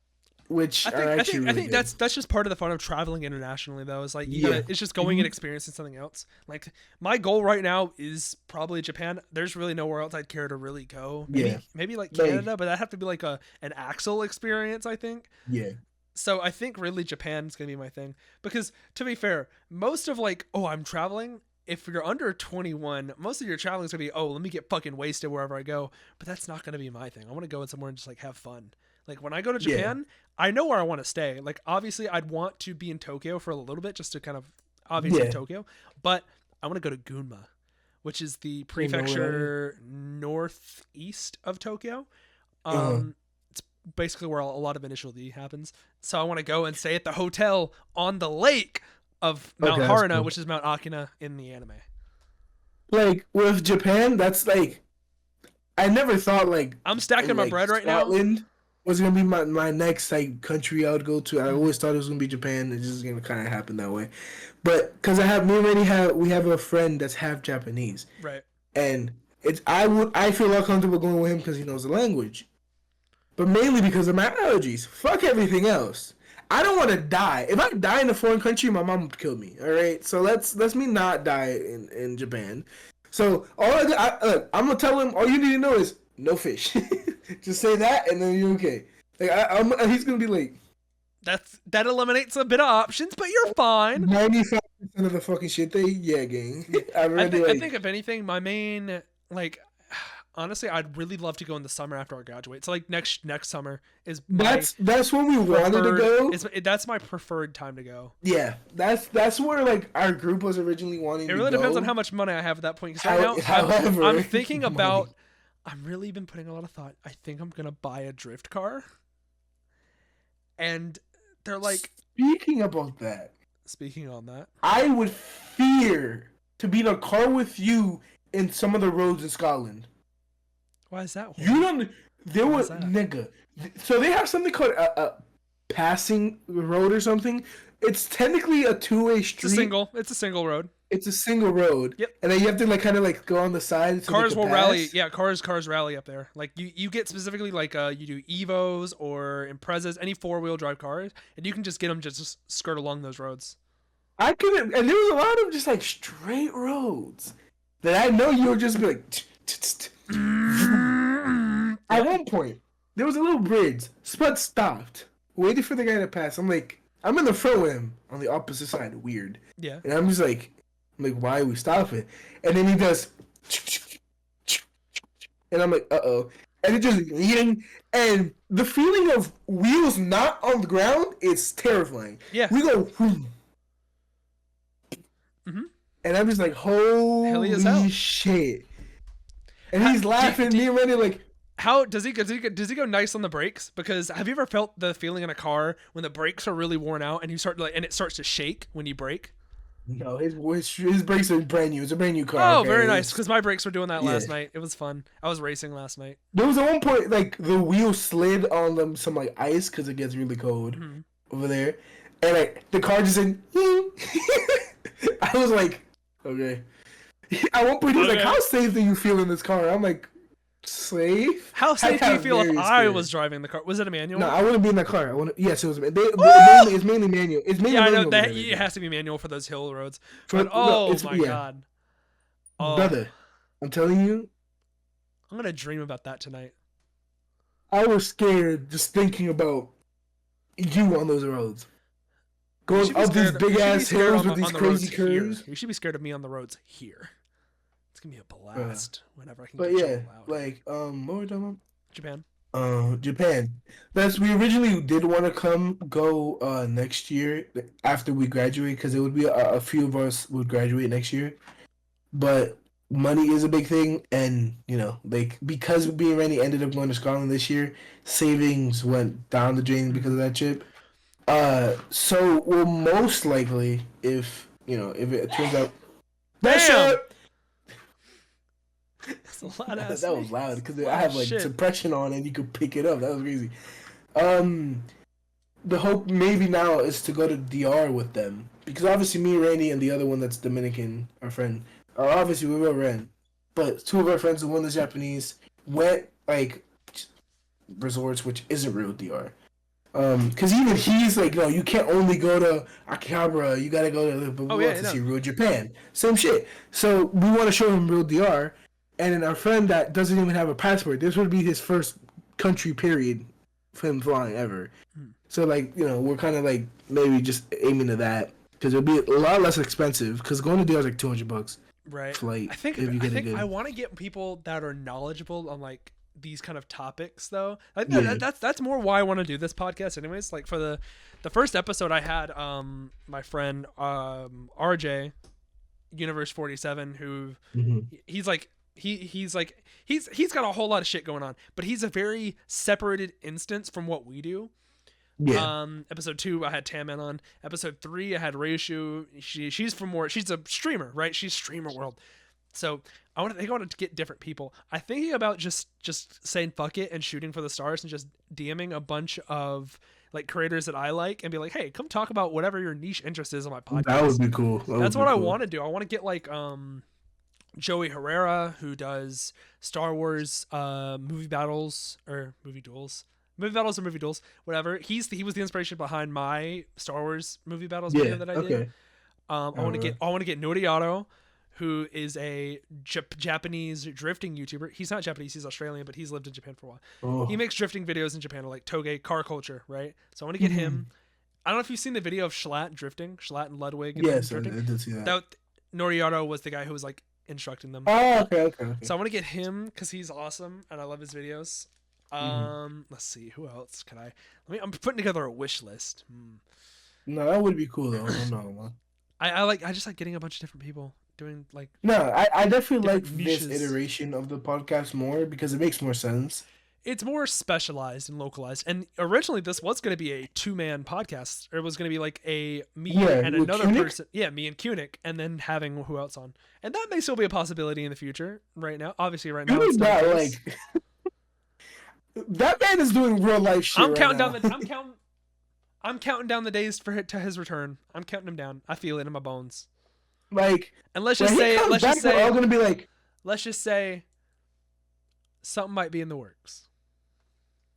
Which I think that's just part of the fun of traveling internationally, though. Is like it's just going and experiencing something else. Like my goal right now is probably Japan. There's really nowhere else I'd care to really go. Maybe like Canada, but that'd have to be like an Axel experience, I think. Yeah. So I think really Japan's gonna be my thing because to be fair, most of like I'm traveling. If you're under 21, most of your traveling is gonna be let me get fucking wasted wherever I go. But that's not gonna be my thing. I want to go somewhere and just like have fun. Like when I go to Japan, I know where I want to stay. Like obviously I'd want to be in Tokyo for a little bit just to kind of obviously Tokyo, but I want to go to Gunma, which is the prefecture northeast of Tokyo. It's basically where a lot of Initial D happens. So I want to go and stay at the hotel on the lake of Mount Haruna, which is Mount Akina in the anime. Like with Japan, that's like I never thought like I'm stacking my bread right Scotland was gonna be my next like country I would go to. I always thought it was gonna be Japan. It's just gonna kind of happen that way, but because we have a friend that's half Japanese, right? And I feel more comfortable going with him because he knows the language. but mainly because of my allergies. Fuck everything else. I don't want to die. If I die in a foreign country, my mom would kill me. All right, so let's me not die in Japan. So I'm gonna tell him all you need to know is no fish. Just say that, and then you're okay. Like he's gonna be like, that eliminates a bit of options, but you're fine. 95% of the fucking shit gang. I think if anything, my main honestly, I'd really love to go in the summer after I graduate. So like next summer is that's when we wanted to go. That's my preferred time to go. Yeah, that's where like our group was originally wanting. It really to go. depends on how much money I have at that point. Because right now, I'm thinking about. I've really been putting a lot of thought. I think I'm gonna buy a drift car. And they're like. Speaking about that. Speaking on that, I would fear to be in a car with you in some of the roads in Scotland. Why is that? You don't. There was nigga. So they have something called a passing road or something. It's technically a two-way street. It's a single road. It's a single road. Yep. And then you have to like kind of like go on the side. So cars will rally. Yeah, cars rally up there. Like you get specifically like you do Evos or Imprezas, any 4-wheel drive cars, and you can just get them just skirt along those roads. I couldn't, and there was a lot of just like straight roads that I know you would just be like. At one point, there was a little bridge. Spud stopped, waited for the guy to pass. I'm like, I'm in the front with him on the opposite side. Weird. Yeah. And I'm just like, why are we stopping? And then he does, and I'm like, uh-oh. And it just, and the feeling of wheels not on the ground is terrifying. Yeah. We go, and I'm just like, holy shit. And he's laughing. Me and Randy like, how does he go nice on the brakes? Because have you ever felt the feeling in a car when the brakes are really worn out and you start and it starts to shake when you brake? No, his brakes are brand new. It's a brand new car. Oh, okay? Very nice. Because my brakes were doing that last night. It was fun. I was racing last night. There was at one point like the wheel slid on them some like ice because it gets really cold over there, and like the car just in. I was like, okay. At one point, he was like, "How safe do you feel in this car?" I'm like, "Safe." How safe do you feel if I was driving the car? Was it a manual? No, I wouldn't be in that car. Yes, it was. It's mainly manual. It's mainly manual. I know that it has to be manual for those hill roads. But god, brother, I'm telling you, I'm gonna dream about that tonight. I was scared just thinking about you on those roads. Going up these big ass hills with these crazy curves. You should be scared of me on the roads here. It's gonna be a blast whenever I can. But yeah, like what were we talking about? Japan. Japan. We originally did want to go next year after we graduate because it would be a few of us would graduate next year, but money is a big thing, and like because me and Randy ended up going to Scotland this year, savings went down the drain because of that trip. So we'll most likely, if it turns out, that's a lot of that was loud because I have like suppression on and you could pick it up. That was crazy. The hope maybe now is to go to DR with them because obviously me, Randy, and the other one that's Dominican, our friend, obviously we will rent, but two of our friends, the one that's Japanese, went like resorts which isn't real DR. Because even he's like, no, you can't only go to Akihabara, you gotta go to see real Japan. Same shit. So we want to show him real DR, and then our friend that doesn't even have a passport, this would be his first country period for him flying ever. So like, we're kind of like maybe just aiming to that because it'll be a lot less expensive because going to DR is like $200. Right. Flight. I think I want to get people that are knowledgeable on like these kind of topics though. That's more why I want to do this podcast anyways. Like for the first episode I had my friend RJ Universe 47 who he's got a whole lot of shit going on, but he's a very separated instance from what we do. Episode 2 I had Taman on. Episode 3 I had Reishu. She's a streamer, right? She's streamer world. So I want to get different people. I'm thinking about just saying fuck it and shooting for the stars and just DMing a bunch of like creators that I like and be like, hey, come talk about whatever your niche interest is on my podcast. That would be cool. That's what I want to do. I want to get like Joey Herrera, who does Star Wars movie battles or movie duels. movie battles or movie duels, whatever. He was the inspiration behind my Star Wars movie battles video that I did. I want to get Noriato, who is a Japanese drifting YouTuber. He's not Japanese, he's Australian, but he's lived in Japan for a while. Oh. He makes drifting videos in Japan, like toge car culture, right? So I want to get him. I don't know if you've seen the video of Schlatt drifting, Schlatt and Ludwig. And yes, drifting. I did see that. Noriato was the guy who was like instructing them. Oh, okay. So I want to get him because he's awesome and I love his videos. Let's see, who else can I? I'm putting together a wish list. No, that would be cool though. No, man. I just like getting a bunch of different people doing like. No, I definitely like niches. this iteration of the podcast more because it makes more sense. It's more specialized and localized. And originally, this was going to be a 2-man podcast. It was going to be like me and another person. Yeah, me and Kunick, and then having who else on. And that may still be a possibility in the future. Right now, obviously, right now, it's not like that man is doing real life shit. I'm counting down the days to his return. I'm counting him down. I feel it in my bones. Like, and let's just say, I'm gonna be like, let's just say, something might be in the works.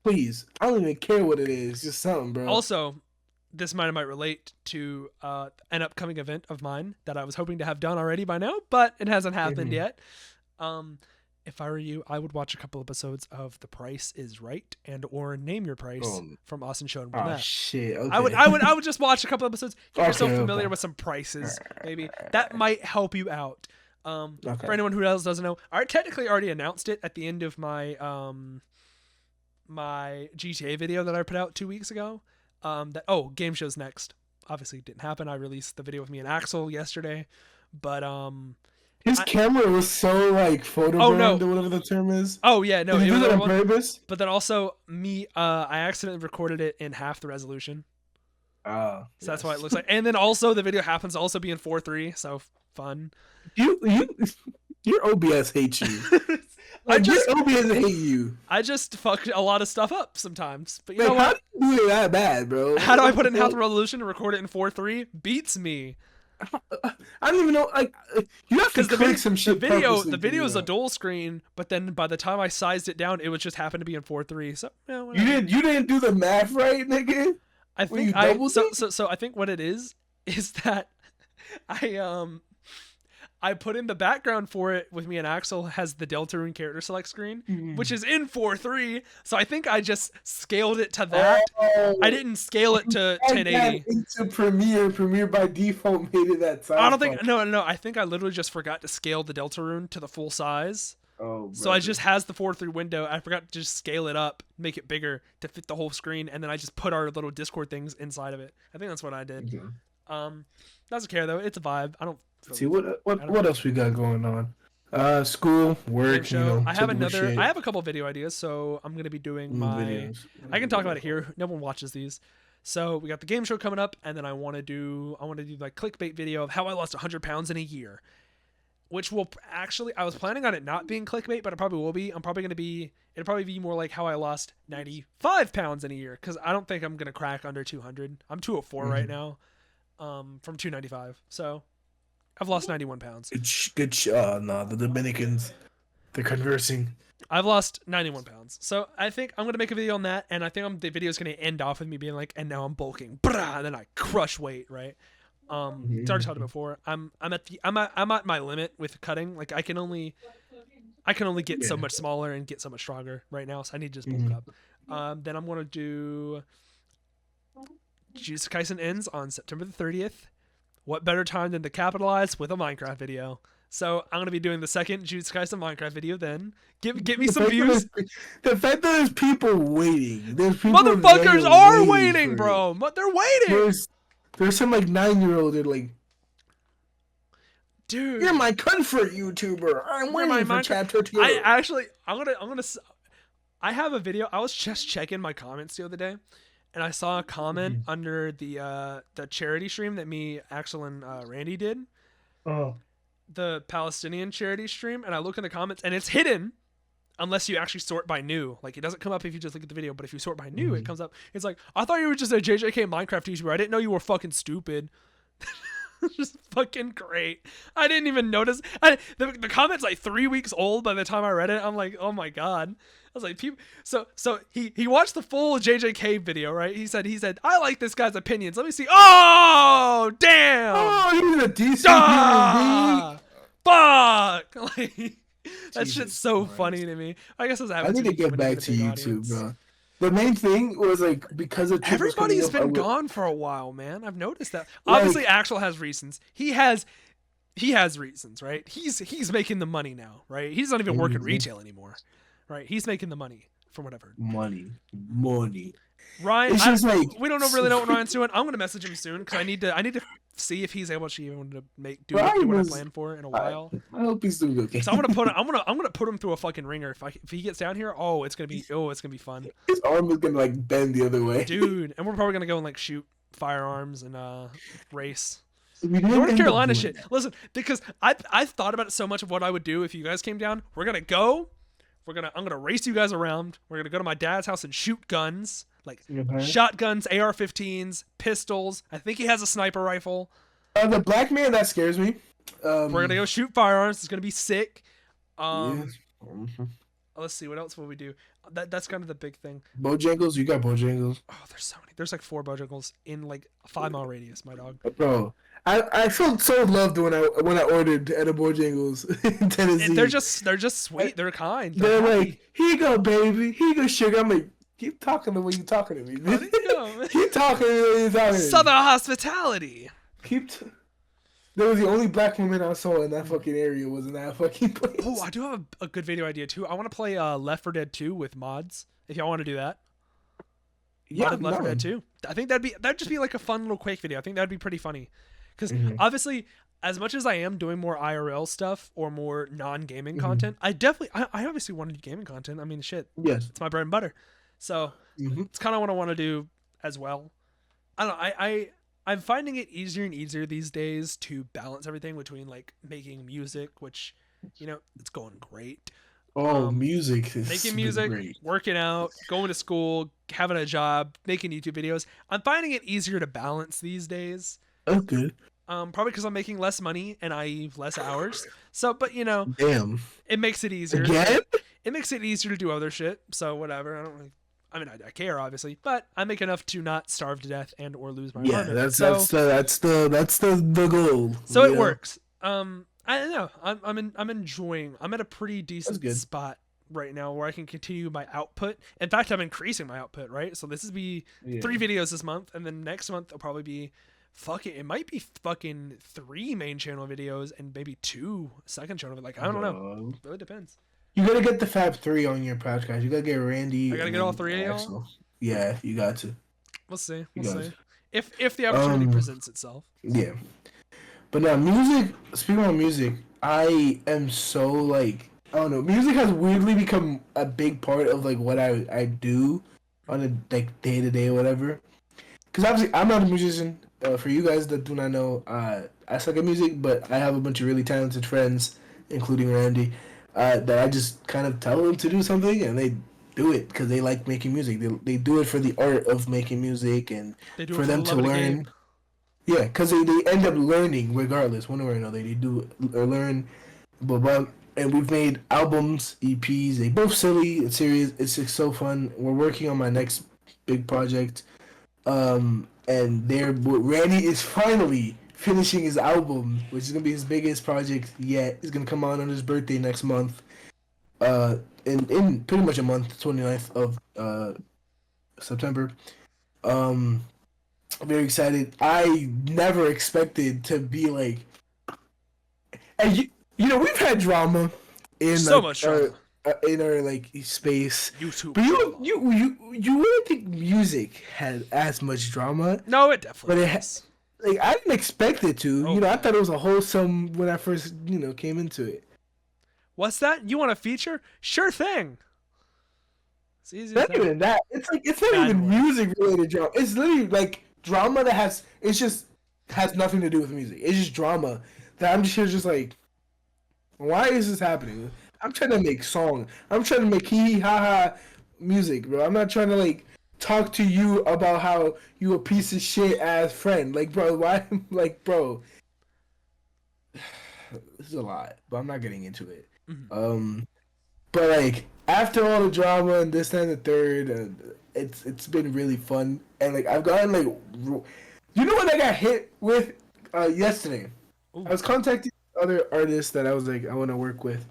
Please, I don't even care what it is. Just something, bro. Also, this might relate to an upcoming event of mine that I was hoping to have done already by now, but it hasn't happened yet. If I were you, I would watch a couple episodes of The Price is Right or Name Your Price from Austin Showed. Oh shit! Okay. I would just watch a couple episodes, get yourself familiar with some prices. Maybe that might help you out. For anyone who else doesn't know, I technically already announced it at the end of my my GTA video that I put out 2 weeks ago. Game show's next. Obviously, it didn't happen. I released the video with me and Axel yesterday, but his camera was so like photogrammed or whatever the term is. Oh yeah, no, it was on purpose. But then also I accidentally recorded it in half the resolution. So that's why it looks like. And then also the video happens to also be in 4:3, so fun. Your OBS hates you. Your OBS hate you. I just fuck a lot of stuff up sometimes. But you know what? How do you do it that bad, bro? How do I put it in half the resolution and record it in 4:3? Beats me. I don't even know. Like, you have to click some shit. The video is a dual screen, but then by the time I sized it down, it was just happened to be in 4:3. So you didn't do the math right, nigga. I think so I think what it is that I put in the background for it with me and Axel has the Deltarune character select screen, which is in 4:3. So I think I just scaled it to that. I didn't scale it to 1080. Into Premiere by default made it that size. I don't think no. I think I literally just forgot to scale the Deltarune to the full size. So I just has the 4:3 window. I forgot to just scale it up, make it bigger to fit the whole screen, and then I just put our little Discord things inside of it. I think that's what I did. Doesn't care though. It's a vibe. I don't. See what else we got going on? School, work. Show. I have a couple video ideas, so I'm gonna be doing my videos. I can talk about it here. No one watches these, so we got the game show coming up, and then I want to do like clickbait video of how I lost 100 pounds in a year, which will actually I was planning on it not being clickbait, but it probably will be. It'll probably be more like how I lost 95 pounds in a year because I don't think I'm gonna crack under 200. I'm 204 right now, from 295. So. I've lost 91 pounds. Good the Dominicans, they're conversing. I've lost 91 pounds. So I think I'm going to make a video on that, and I think the video is going to end off with me being like, and now I'm bulking. And then I crush weight, right? It's already talked about before. I'm at my limit with cutting. Like I can only get so much smaller and get so much stronger right now, so I need to just bulk up. Then I'm going to do Jujutsu Kaisen ends on September the 30th. What better time than to capitalize with a Minecraft video? So I'm going to be doing the second Jujutsu Kaisen Minecraft video then. Get me some views. The fact that there's people waiting. Motherfuckers are waiting, bro. They're waiting. There's some like 9-year-old that like, dude, you're my comfort YouTuber. I'm waiting for chapter 2. I have a video. I was just checking my comments the other day. And I saw a comment under the charity stream that me, Axel, and Randy did. The Palestinian charity stream. And I look in the comments, and it's hidden unless you actually sort by new. Like, it doesn't come up if you just look at the video. But if you sort by new, it comes up. It's like, I thought you were just a JJK Minecraft YouTuber. I didn't know you were fucking stupid. Just fucking great. I didn't even notice. The comment's like 3 weeks old by the time I read it. I'm like, oh my god. I was like, people. So he watched the full JJK video, right? He said I like this guy's opinions. Let me see. Oh damn. Oh, he's a decent Ah, fuck. Like that Jesus shit's so Christ. funny to me. I guess it's I need to get back to YouTube, bro. The main thing was like because of Triple Everybody's coming up, been gone for a while, man. I've noticed that. Like- Obviously, Axel has reasons. He has reasons, right? He's making the money now, right? He's not even working Mhm. retail anymore, right? He's making the money from whatever. money. Ryan, It's just like we don't really know what Ryan's doing. I'm gonna message him soon because I need to see if he's able to even to do what I planned for in a while. I hope he's doing okay. So I'm gonna put him through a fucking ringer if he gets down here. Oh, it's gonna be fun, His arm is gonna like bend the other way, dude. And we're probably gonna go and like shoot firearms and race. We didn't North end up Carolina doing shit. that. Listen, because I thought about it so much of what I would do if you guys came down. We're gonna go. I'm gonna race you guys around. We're gonna go to my dad's house and shoot guns, like Okay. shotguns, AR-15s, pistols. I think he has a sniper rifle. The black man that scares me. We're gonna go shoot firearms. It's gonna be sick. Yeah. Let's see what else will we do. That's kind of the big thing. Bojangles, you got Bojangles, Oh, there's so many. There's like 4 Bojangles in like a 5-mile radius. My dog. bro. I felt so loved when I ordered at a Bojangles in Tennessee. And they're just sweet. They're kind. They're happy. like, here you go, baby. Here you go, sugar. I'm like, keep talking the way you talking to me. There Man. you go. Keep talking the way you talking to me. Southern hospitality. That was the only black woman I saw in that fucking area was in that fucking place. Oh, I do have a good video idea too. I want to play Left 4 Dead 2 with mods. If y'all want to do that, modded Left 4 Dead 2. I think that'd just be like a fun little Quake video. I think that'd be pretty funny. Because obviously, as much as I am doing more IRL stuff or more non-gaming content, I obviously want to do gaming content. I mean, shit, Yes. it's my bread and butter. So it's kind of what I want to do as well. I don't know. I'm finding it easier and easier these days to balance everything between like making music, which, you know, it's going great. Oh, music is Making music, great. working out, going to school, having a job, making YouTube videos. I'm finding it easier to balance these days. That's good. Probably because I'm making less money and I have less hours. So, but you know, Damn. it makes it easier. Again? It makes it easier to do other shit. So whatever. I care obviously, but I make enough to not starve to death and or lose my Yeah, apartment. that's the goal. So it you know? works. I don't know. I'm enjoying. I'm at a pretty decent good. spot right now where I can continue my output. In fact, I'm increasing my output. Right. So this is be 3 videos this month, and then next month will probably be it might be fucking 3 main channel videos and maybe 2 second channel. Like I don't know. It really depends. You gotta get the Fab 3 on your podcast. You gotta get Randy. I gotta get all 3 of y'all? Axel. Yeah, you got to. We'll see. You We'll got see. to. If the opportunity presents itself. Yeah. But now music, speaking of music, I am so like, I don't know, music has weirdly become a big part of like what I do on a like day to day or whatever. Because obviously I'm not a musician. For you guys that do not know, I suck at music, but I have a bunch of really talented friends, including Randy, that I just kind of tell them to do something and they do it because they like making music. They do it for the art of making music and for them to learn. Yeah, because they end up learning regardless, one way or another. They do learn, blah, blah. And we've made albums, EPs. They both silly. It's serious. It's just so fun. We're working on my next big project. And Randy is finally finishing his album, which is gonna be his biggest project yet. It's gonna come out on his birthday next month. In pretty much a month, 29th of September. Very excited. I never expected to be like, and you know we've had drama in So much drama. In our like space. YouTube. But you wouldn't think music had as much drama. No, it definitely But it has. Like I didn't expect it to. Oh, You know, I thought it was a wholesome when I first came into it. What's that? You want a feature? Sure thing. It's easy as Not that. even that. It's not Bad even word. music related drama. It's literally like drama that has nothing to do with music. It's just drama that I'm just like, why is this happening? I'm trying to make song. I'm trying to make hee hee ha ha music, bro. I'm not trying to like talk to you about how you a piece of shit ass friend. Like, bro, why? Like, bro, this is a lot, but I'm not getting into it. Mhm. But like after all the drama and this and the third, it's been really fun. And like I've gotten like, you know what I got hit with yesterday? Ooh. I was contacting other artists that I was like I want to work with,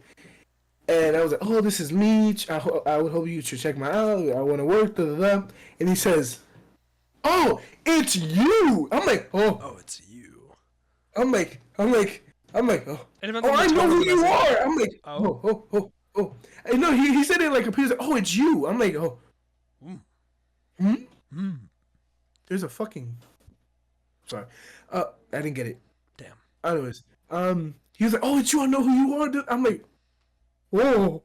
and I was like, oh, this is me. I would hope you should check my out. I want to work. Da, da, da. And he says, oh, it's you. I'm like, oh. Oh, it's you. I'm like, oh, And oh, I know who you are. I'm like, Oh. oh. I know he said it like he was like, oh, it's you. I'm like, oh, Mm. hmm. There's a fucking. Sorry, I didn't get it. Damn. Anyways, he was like, oh, it's you. I know who you are. Dude. I'm like, whoa.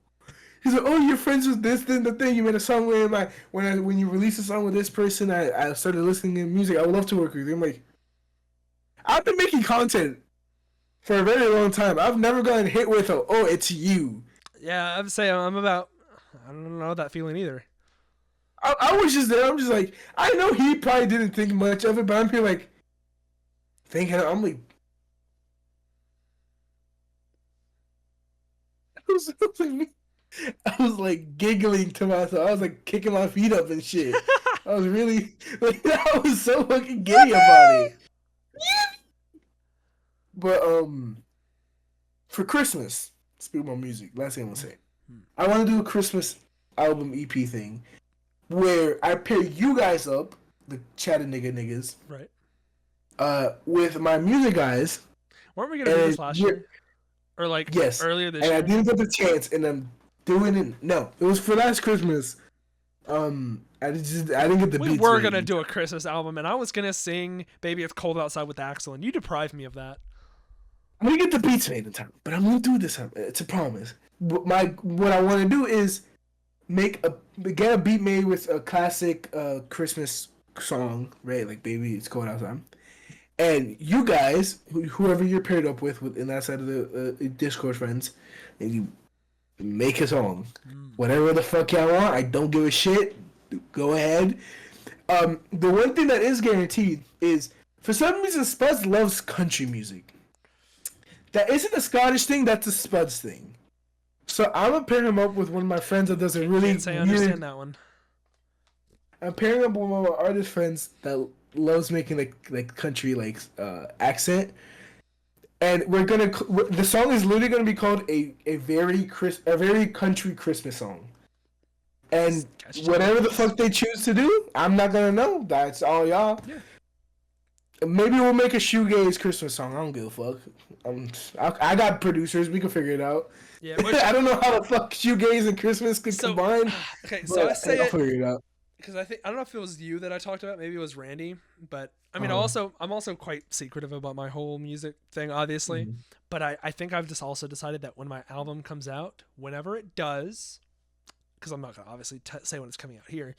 He's like, oh, you're friends with this, then the thing. You made a song with him. When you release a song with this person, I started listening to music. I would love to work with you. I'm like, I've been making content for a very long time. I've never gotten hit with a, oh, it's you. Yeah, I'm saying I don't know that feeling either. I was just there. I'm just like, I know he probably didn't think much of it, but I'm here like, thinking, I'm like, I was like giggling to myself. I was like kicking my feet up and shit. I was really, like, I was so fucking giddy about it. But, for Christmas, speaking about music, last thing I'm gonna say, I want to do a Christmas album EP thing where I pair you guys up, the Chattanooga niggas, Right. with my music guys. Weren't we gonna do this last year? Or like Yes. earlier this And year? I didn't get the chance, and I'm doing it. No, it was for last Christmas. I didn't get the We beats. were ready. gonna do a Christmas album, and I was gonna sing "Baby It's Cold Outside" with Axel, and you deprived me of that. I'm gonna get the beats made in time, but I'm gonna do it this time. It's a promise. What I want to do is get a beat made with a classic Christmas song, right? Like "Baby It's Cold Outside," and you guys, whoever you're paired up with in that side of the Discord friends, and you make a song, whatever the fuck y'all want. I don't give a shit. Go ahead. The one thing that is guaranteed is, for some reason, Spuds loves country music. That isn't a Scottish thing. That's a Spuds thing. So I'm gonna pair him up with one of my friends that does a really Can't say I understand that one. I'm pairing up with one of my artist friends that loves making like country accent, and the song is literally gonna be called a very country Christmas song. And whatever the fuck they choose to do, I'm not gonna know. That's all y'all. Yeah. Maybe we'll make a shoegaze Christmas song. I don't give a fuck. I got producers. We can figure it out. Yeah. I don't know how the fuck shoegaze and Christmas could combine. Okay, so I say I'll it figure it out. because I don't know if it was you that I talked about. Maybe it was Randy. But I mean, Uh-huh. I'm also quite secretive about my whole music thing, obviously. Mhm. But I think I've just also decided that when my album comes out, whenever it does, because I'm not gonna obviously say when it's coming out here.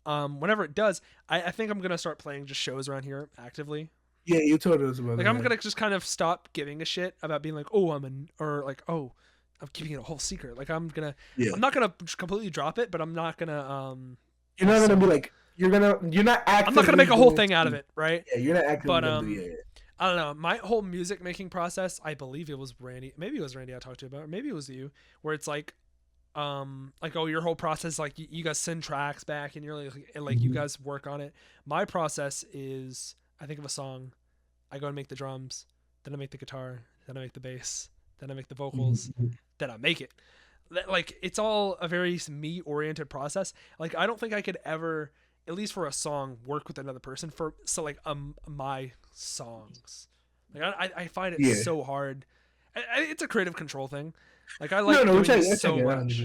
Whenever it does, I think I'm gonna start playing just shows around here actively. Yeah, you told us about Like that. I'm gonna just kind of stop giving a shit about being like, oh, I'm keeping it a whole secret. Like I'm not gonna completely drop it, but I'm not gonna You're not gonna be like you're not actively. I'm not gonna make a whole going thing out to- of it, right? Yeah, you're not actively. But gonna do it. I don't know. My whole music making process, I believe it was Randy. Maybe it was Randy I talked to about, or maybe it was you, where it's like oh, your whole process, like you guys send tracks back and you're like you guys work on it. My process is I think of a song, I go and make the drums, then I make the guitar, then I make the bass, then I make the vocals, then I make it. Like it's all a very me oriented process. Like I don't think I could ever, at least for a song, work with another person for my songs. Like I find it so hard. It's a creative control thing. Like I like doing this so much.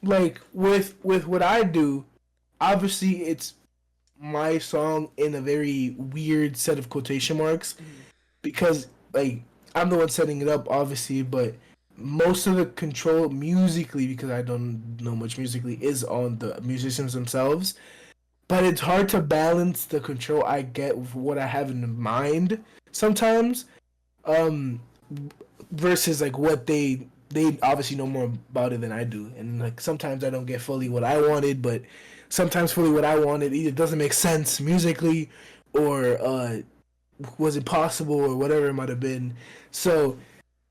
Like with what I do, obviously it's my song in a very weird set of quotation marks, because like I'm the one setting it up, obviously, but most of the control musically, because I don't know much musically, is on the musicians themselves. But it's hard to balance the control I get with what I have in mind sometimes, versus like what they obviously know more about it than I do, and like sometimes I don't get fully what I wanted, but sometimes fully what I wanted either doesn't make sense musically, or was it possible or whatever it might have been. So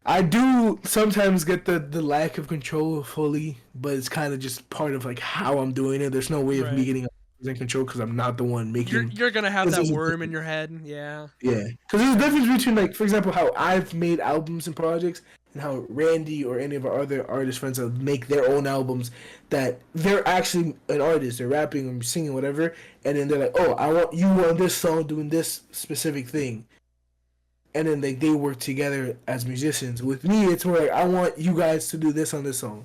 I do sometimes get the lack of control fully, but it's kind of just part of like how I'm doing it. There's no way of me Right. getting in control because I'm not the one making. You're gonna have 'cause that there's a worm in your head. Yeah. Yeah, because there's a difference between, like, for example, how I've made albums and projects, and how Randy or any of our other artist friends that make their own albums. That they're actually an artist, they're rapping or singing whatever, and then they're like, "Oh, I want you on this song doing this specific thing," and then they work together as musicians. With me, it's more like I want you guys to do this on this song.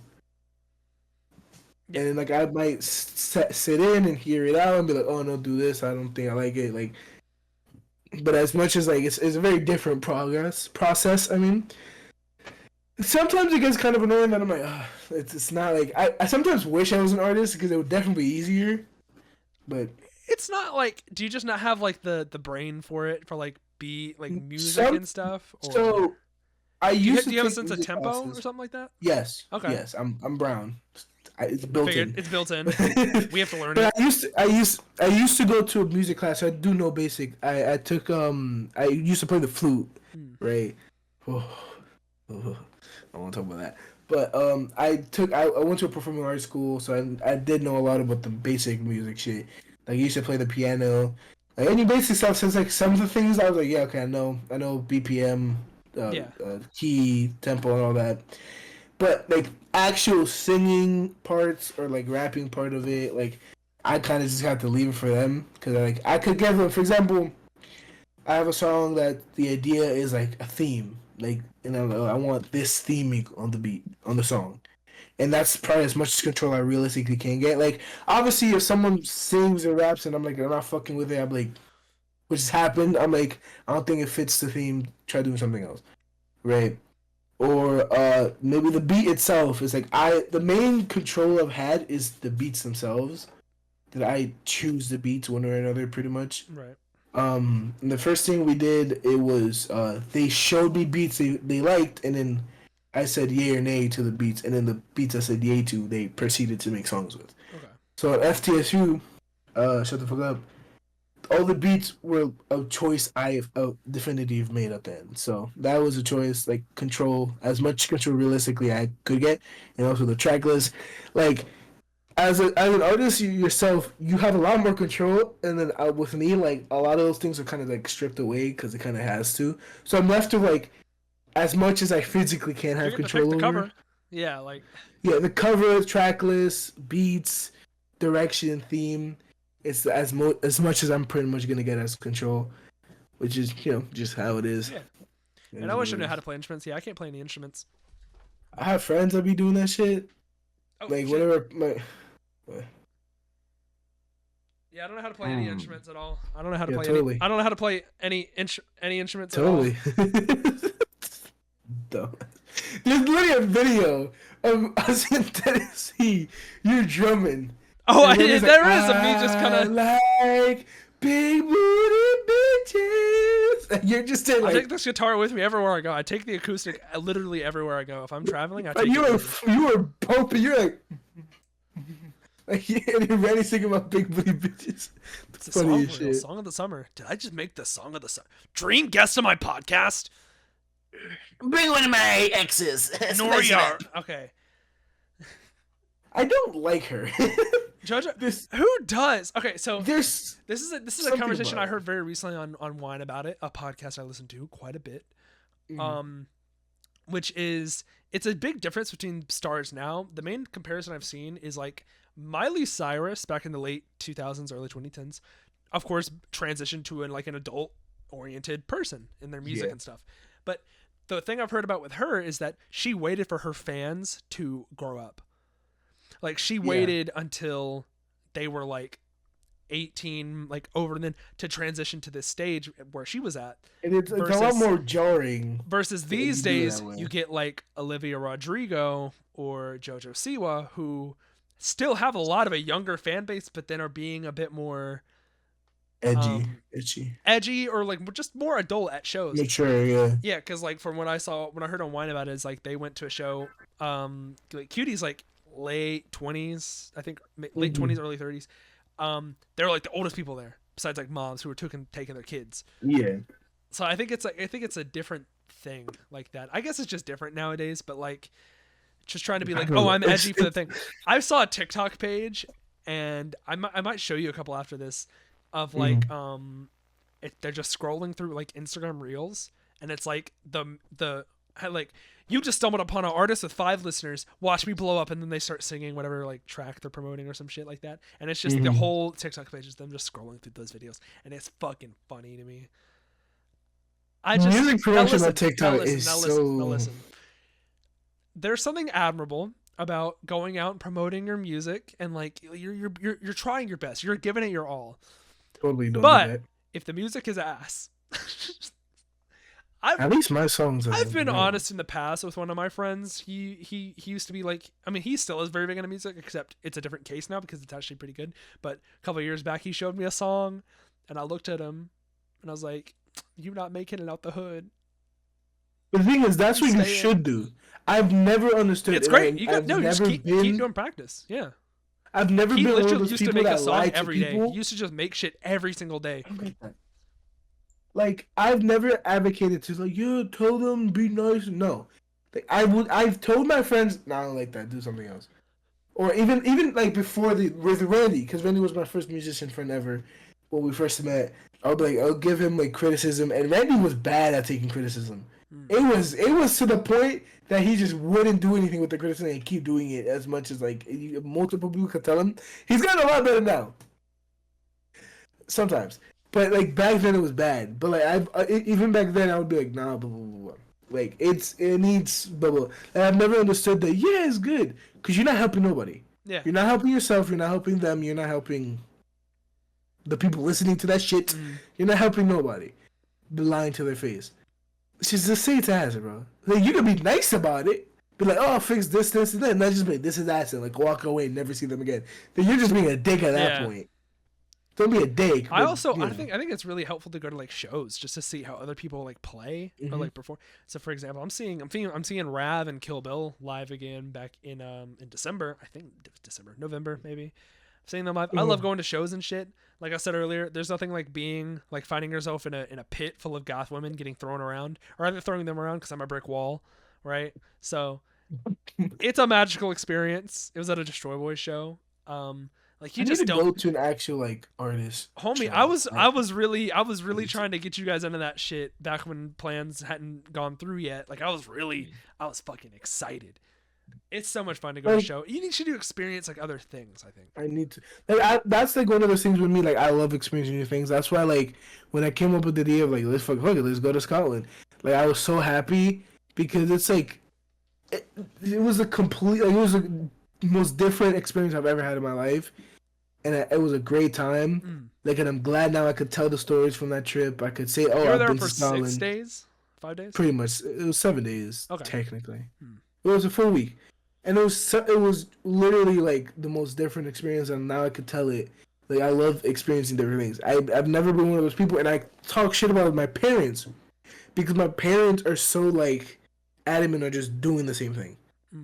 Yeah. And then, like, I might sit in and hear it out and be like, "Oh no, do this. I don't think I like it." Like, but as much as like it's a very different process. I mean, sometimes it gets kind of annoying that I'm like, it's not like I sometimes wish I was an artist because it would definitely be easier. But It's not like, do you just not have like the brain for it, for like beat, like music and stuff? Or so I used to do you have a take sense of music tempo classes. or something like that? Yes. Okay. Yes, I'm brown. It's built Figured in. it's built in. We have to learn But it. I used to go to a music class. So I do know basic. I took I used to play the flute, right? Oh, I won't talk about that. But I went to a performing arts school, so I did know a lot about the basic music shit. Like I used to play the piano, like any basic stuff. Since like some of the things I was like, yeah, okay, I know BPM, key, tempo, and all that. But like actual singing parts or like rapping part of it, like I kind of just have to leave it for them because like I could give them, for example, I have a song that the idea is like a theme, like, and I want this theme on the beat on the song, and that's probably as much control I realistically can get. Like obviously, if someone sings or raps and I'm like, they're not fucking with it, I'm like, which has happened, I'm like, I don't think it fits the theme. Try doing something else, right? Or maybe the beat itself is like the main control I've had is the beats themselves. That I choose the beats one way or another, pretty much. Right. And the first thing we did, it was they showed me beats they liked, and then I said yay or nay to the beats, and then the beats I said yay to, they proceeded to make songs with. Okay. So at FTSU, shut the fuck up. All the beats were a choice I've definitive made at the end. So that was a choice, like control, as much control realistically I could get, and also the track list. Like as an artist yourself, you have a lot more control, and then with me, like a lot of those things are kind of like stripped away because it kind of has to. So I'm left to like as much as I physically can have You get to control pick the over. cover. Yeah, like Yeah, the cover, track list, beats, direction, theme. It's as much as I'm pretty much gonna get as control, which is just how it is. Yeah. And I wish I knew how to play instruments. Yeah, I can't play any instruments. I have friends that be doing that shit. Oh, Like shit. whatever. Yeah, I don't know how to play any instruments at all. I don't know how to play totally. I don't know how to play any instruments Totally. Dumb. There's literally a video of us in Tennessee. You're drumming. at all. Oh, And then it's there is of me just kind of. like big booty bitches. And you're just there I like. take this guitar with me everywhere I go. I take the acoustic literally everywhere I go. If I'm traveling, I take you it. were pumping. You're like. Like you're ready singing about big booty bitches. It's a Funny as song, shit. song of the summer. Did I just make the song of the summer? Dream guest on my podcast. Bring one of my exes. Noria. Okay. I don't like her. JoJo, who does? Okay, so There's this is a something conversation about I it. heard very recently on Wine About It, a podcast I listen to quite a bit. Which is, it's a big difference between stars now. The main comparison I've seen is like Miley Cyrus back in the late 2000s, early 2010s, of course, transitioned to an adult oriented person in their music and stuff. But the thing I've heard about with her is that she waited for her fans to grow up. Like she waited until they were like 18, like over, and then to transition to this stage where she was at. And it's a lot more jarring. Versus that these you do it days, that way. you get like Olivia Rodrigo or JoJo Siwa, who still have a lot of a younger fan base, but then are being a bit more edgy, or like just more adult at shows. Mature, yeah. Yeah, because like from what I heard on Wine About It, is like they went to a show, like Cutie's like late 20s, I think late 20s, early 30s. They were like the oldest people there, besides like moms who were taking their kids. Yeah. So I think it's a different thing like that. I guess it's just different nowadays, but like just trying to be like, oh, I'm edgy for the thing. I saw a TikTok page, and I might show you a couple after this, of like they're just scrolling through like Instagram Reels, and it's like the like, you just stumbled upon an artist with 5 listeners, watch me blow up, and then they start singing whatever like track they're promoting or some shit like that, and it's just the whole TikTok page is them just scrolling through those videos, and it's fucking funny to me. Music promotion on TikTok is so. Listen. There's something admirable about going out and promoting your music, and like you're trying your best, you're giving it your all. Totally don't but do that. If the music is ass, at least my songs. I've been honest in the past with one of my friends. He used to be like, I mean, he still is very big into music, except it's a different case now because it's actually pretty good. But a couple of years back, he showed me a song, and I looked at him, and I was like, "You're not making it out the hood." But the thing is, that's what you should do. I've never understood. It's great. You got just keep doing practice. Yeah. I've never been one of those people that lie to people. He used to just make shit every single day. Like, I've never advocated to like, yeah, tell them, be nice. No, like I've told my friends, no, I don't like that. Do something else. Or even like before with Randy, because Randy was my first musician friend ever. When we first met, I'll give him like criticism, and Randy was bad at taking criticism. It was to the point that he just wouldn't do anything with the criticism and keep doing it as much as like multiple people could tell him. He's gotten a lot better now. Sometimes. But like back then it was bad. But like even back then I would be like, nah, blah blah blah blah. Like it needs blah blah. And I've never understood that. Yeah, it's good because you're not helping nobody. Yeah. You're not helping yourself. You're not helping them. You're not helping the people listening to that shit. You're not helping nobody. Be lying to their face. Just say it to acid, bro. Like you can be nice about it. Be like, oh, I'll fix this, and that. And not just be like, this is acid. Like walk away and never see them again. Then you're just being a dick at that point. Don't be a dick. I think it's really helpful to go to like shows just to see how other people like play or like perform. So for example, I'm seeing Rav and Kill Bill live again back in December. I think November maybe. I'm seeing them live. I love going to shows and shit. Like I said earlier, there's nothing like being like finding yourself in a pit full of goth women getting thrown around, or either throwing them around because I'm a brick wall, right? So it's a magical experience. It was at a Destroy Boys show. Like you just don't go to an actual like artist. Homie, I was really trying to get you guys into that shit back when plans hadn't gone through yet. Like I was fucking excited. It's so much fun to go to a show. You need to experience like other things, I think. I need to. Like, that's like one of those things with me. Like I love experiencing new things. That's why like when I came up with the idea of like let's go to Scotland. Like I was so happy because it's like it was a complete like it was the most different experience I've ever had in my life, and it was a great time. Like, and I'm glad now I could tell the stories from that trip. I could say, oh, you were I've there been for to Scotland. 6 days, 5 days. Pretty much, it was 7 days technically. It was a full week, and it was literally like the most different experience. And now I could tell it. Like I love experiencing different things. I've never been one of those people, and I talk shit about my parents because my parents are so like adamant on just doing the same thing,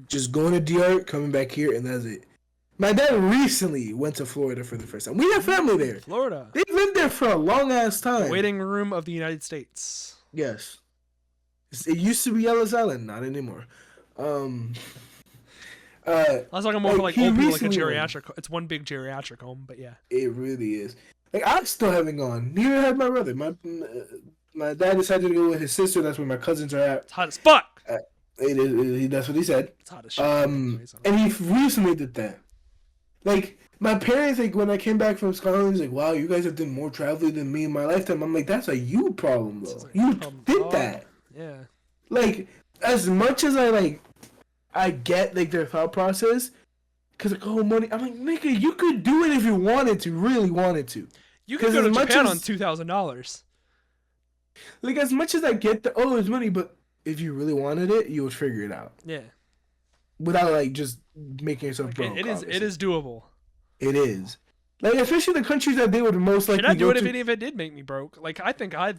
just going to DR, coming back here, and that's it. My dad recently went to Florida for the first time. We have family there. Florida. They've lived there for a long ass time. The waiting room of the United States. Yes. It used to be Ellis Island, not anymore. I was talking more for like old people, like a geriatric. It's one big geriatric home, but yeah. It really is. Like I still haven't gone. Neither had my brother. My dad decided to go with his sister. That's where my cousins are at. It's hot as fuck. That's what he said. It's hot as shit. And he recently did that. Like my parents, like when I came back from Scotland, he's like, "Wow, you guys have done more traveling than me in my lifetime." I'm like, "That's a you problem, though. You did that." Yeah. Like as much as I get like their thought process, cause like money. I'm like, nigga, you could do it if you wanted to, really wanted to. You could go to Japan on $2,000. Like as much as I get it's money, but if you really wanted it, you would figure it out. Yeah. Without like just making yourself broke. It is doable. It is. Like especially the countries that they would most likely. Should I do it if it did make me broke? Like I think I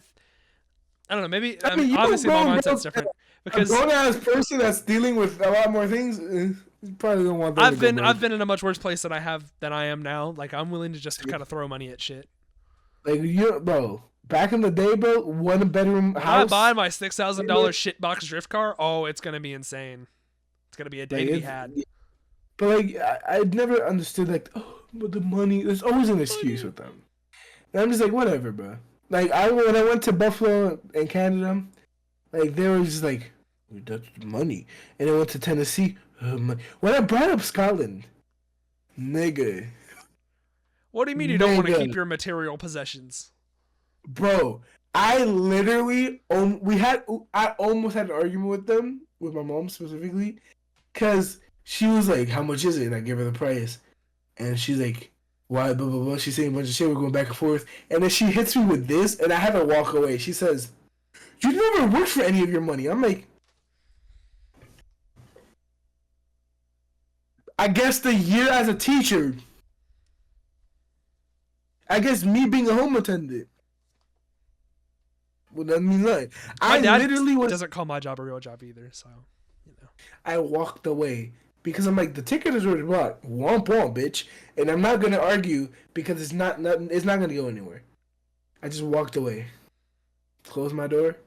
don't know. Maybe obviously my mindset's different. Because a grown-ass person that's dealing with a lot more things, you probably don't want them I've been in a much worse place than I am now. Like I'm willing to just kind of throw money at shit. Like bro, back in the day, bro, one bedroom When I house. buy my $6,000 shitbox drift car, oh, it's gonna be insane. It's gonna be a day Like, to be it's- had. But like, I'd never understood like, oh, but the money. There's always an excuse with them. And I'm just like, whatever, bro. Like when I went to Buffalo and Canada, like they were just like, that's money. And I went to Tennessee. Money. When I brought up Scotland, nigga, What do you mean you don't want to nigga. keep your material possessions? bro, I literally I almost had an argument with them, with my mom specifically, because she was like, how much is it? And I gave her the price. And she's like, why, blah, blah, blah. She's saying a bunch of shit. We're going back and forth. And then she hits me with this, and I had to walk away. She says, you never worked for any of your money. I'm like, I guess the year as a teacher. I guess me being a home attendant. Well, that means nothing. My I dad literally was. doesn't call my job a real job either, so you know. I walked away because I'm like, the ticket is already bought. Womp womp, bitch. And I'm not gonna argue because it's not gonna go anywhere. I just walked away, closed my door,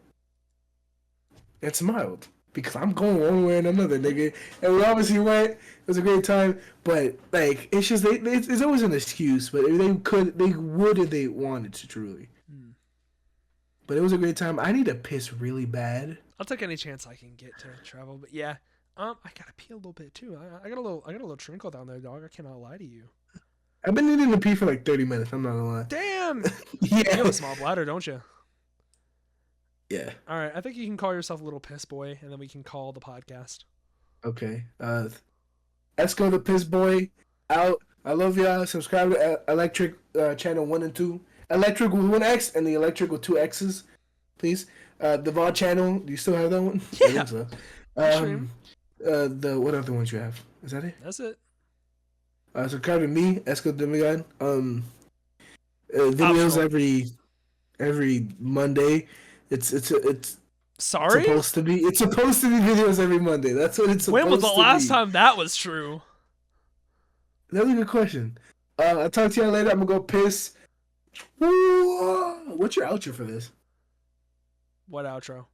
and smiled because I'm going one way and another, nigga. And we obviously went. It was a great time, but like, it's just it's always an excuse. But if they would if they wanted to truly. But it was a great time. I need to piss really bad. I'll take any chance I can get to travel, but yeah. I gotta pee a little bit too. I got a little trinkle down there, dog. I cannot lie to you. I've been needing to pee for like 30 minutes. I'm not gonna lie. Damn! Yeah. You have a small bladder, don't you? Yeah. All right, I think you can call yourself a little piss boy, and then we can call the podcast. Okay. Esco the Piss Boy out. I love y'all. Subscribe to Electric Channel 1 and 2. Electric with 1X and the Electric with 2 X's, please. The VOD Channel. Do you still have that one? Yeah. I think so. Stream. What other ones you have? Is that it? That's it. Subscribe to me, Esco Demigod. Videos every Monday. It's Sorry? supposed to be. It's supposed to be videos every Monday. That's what it's supposed to be. When was the last time that was true? That's a good question. I'll talk to y'all later. I'm gonna go piss. What's your outro for this? What outro?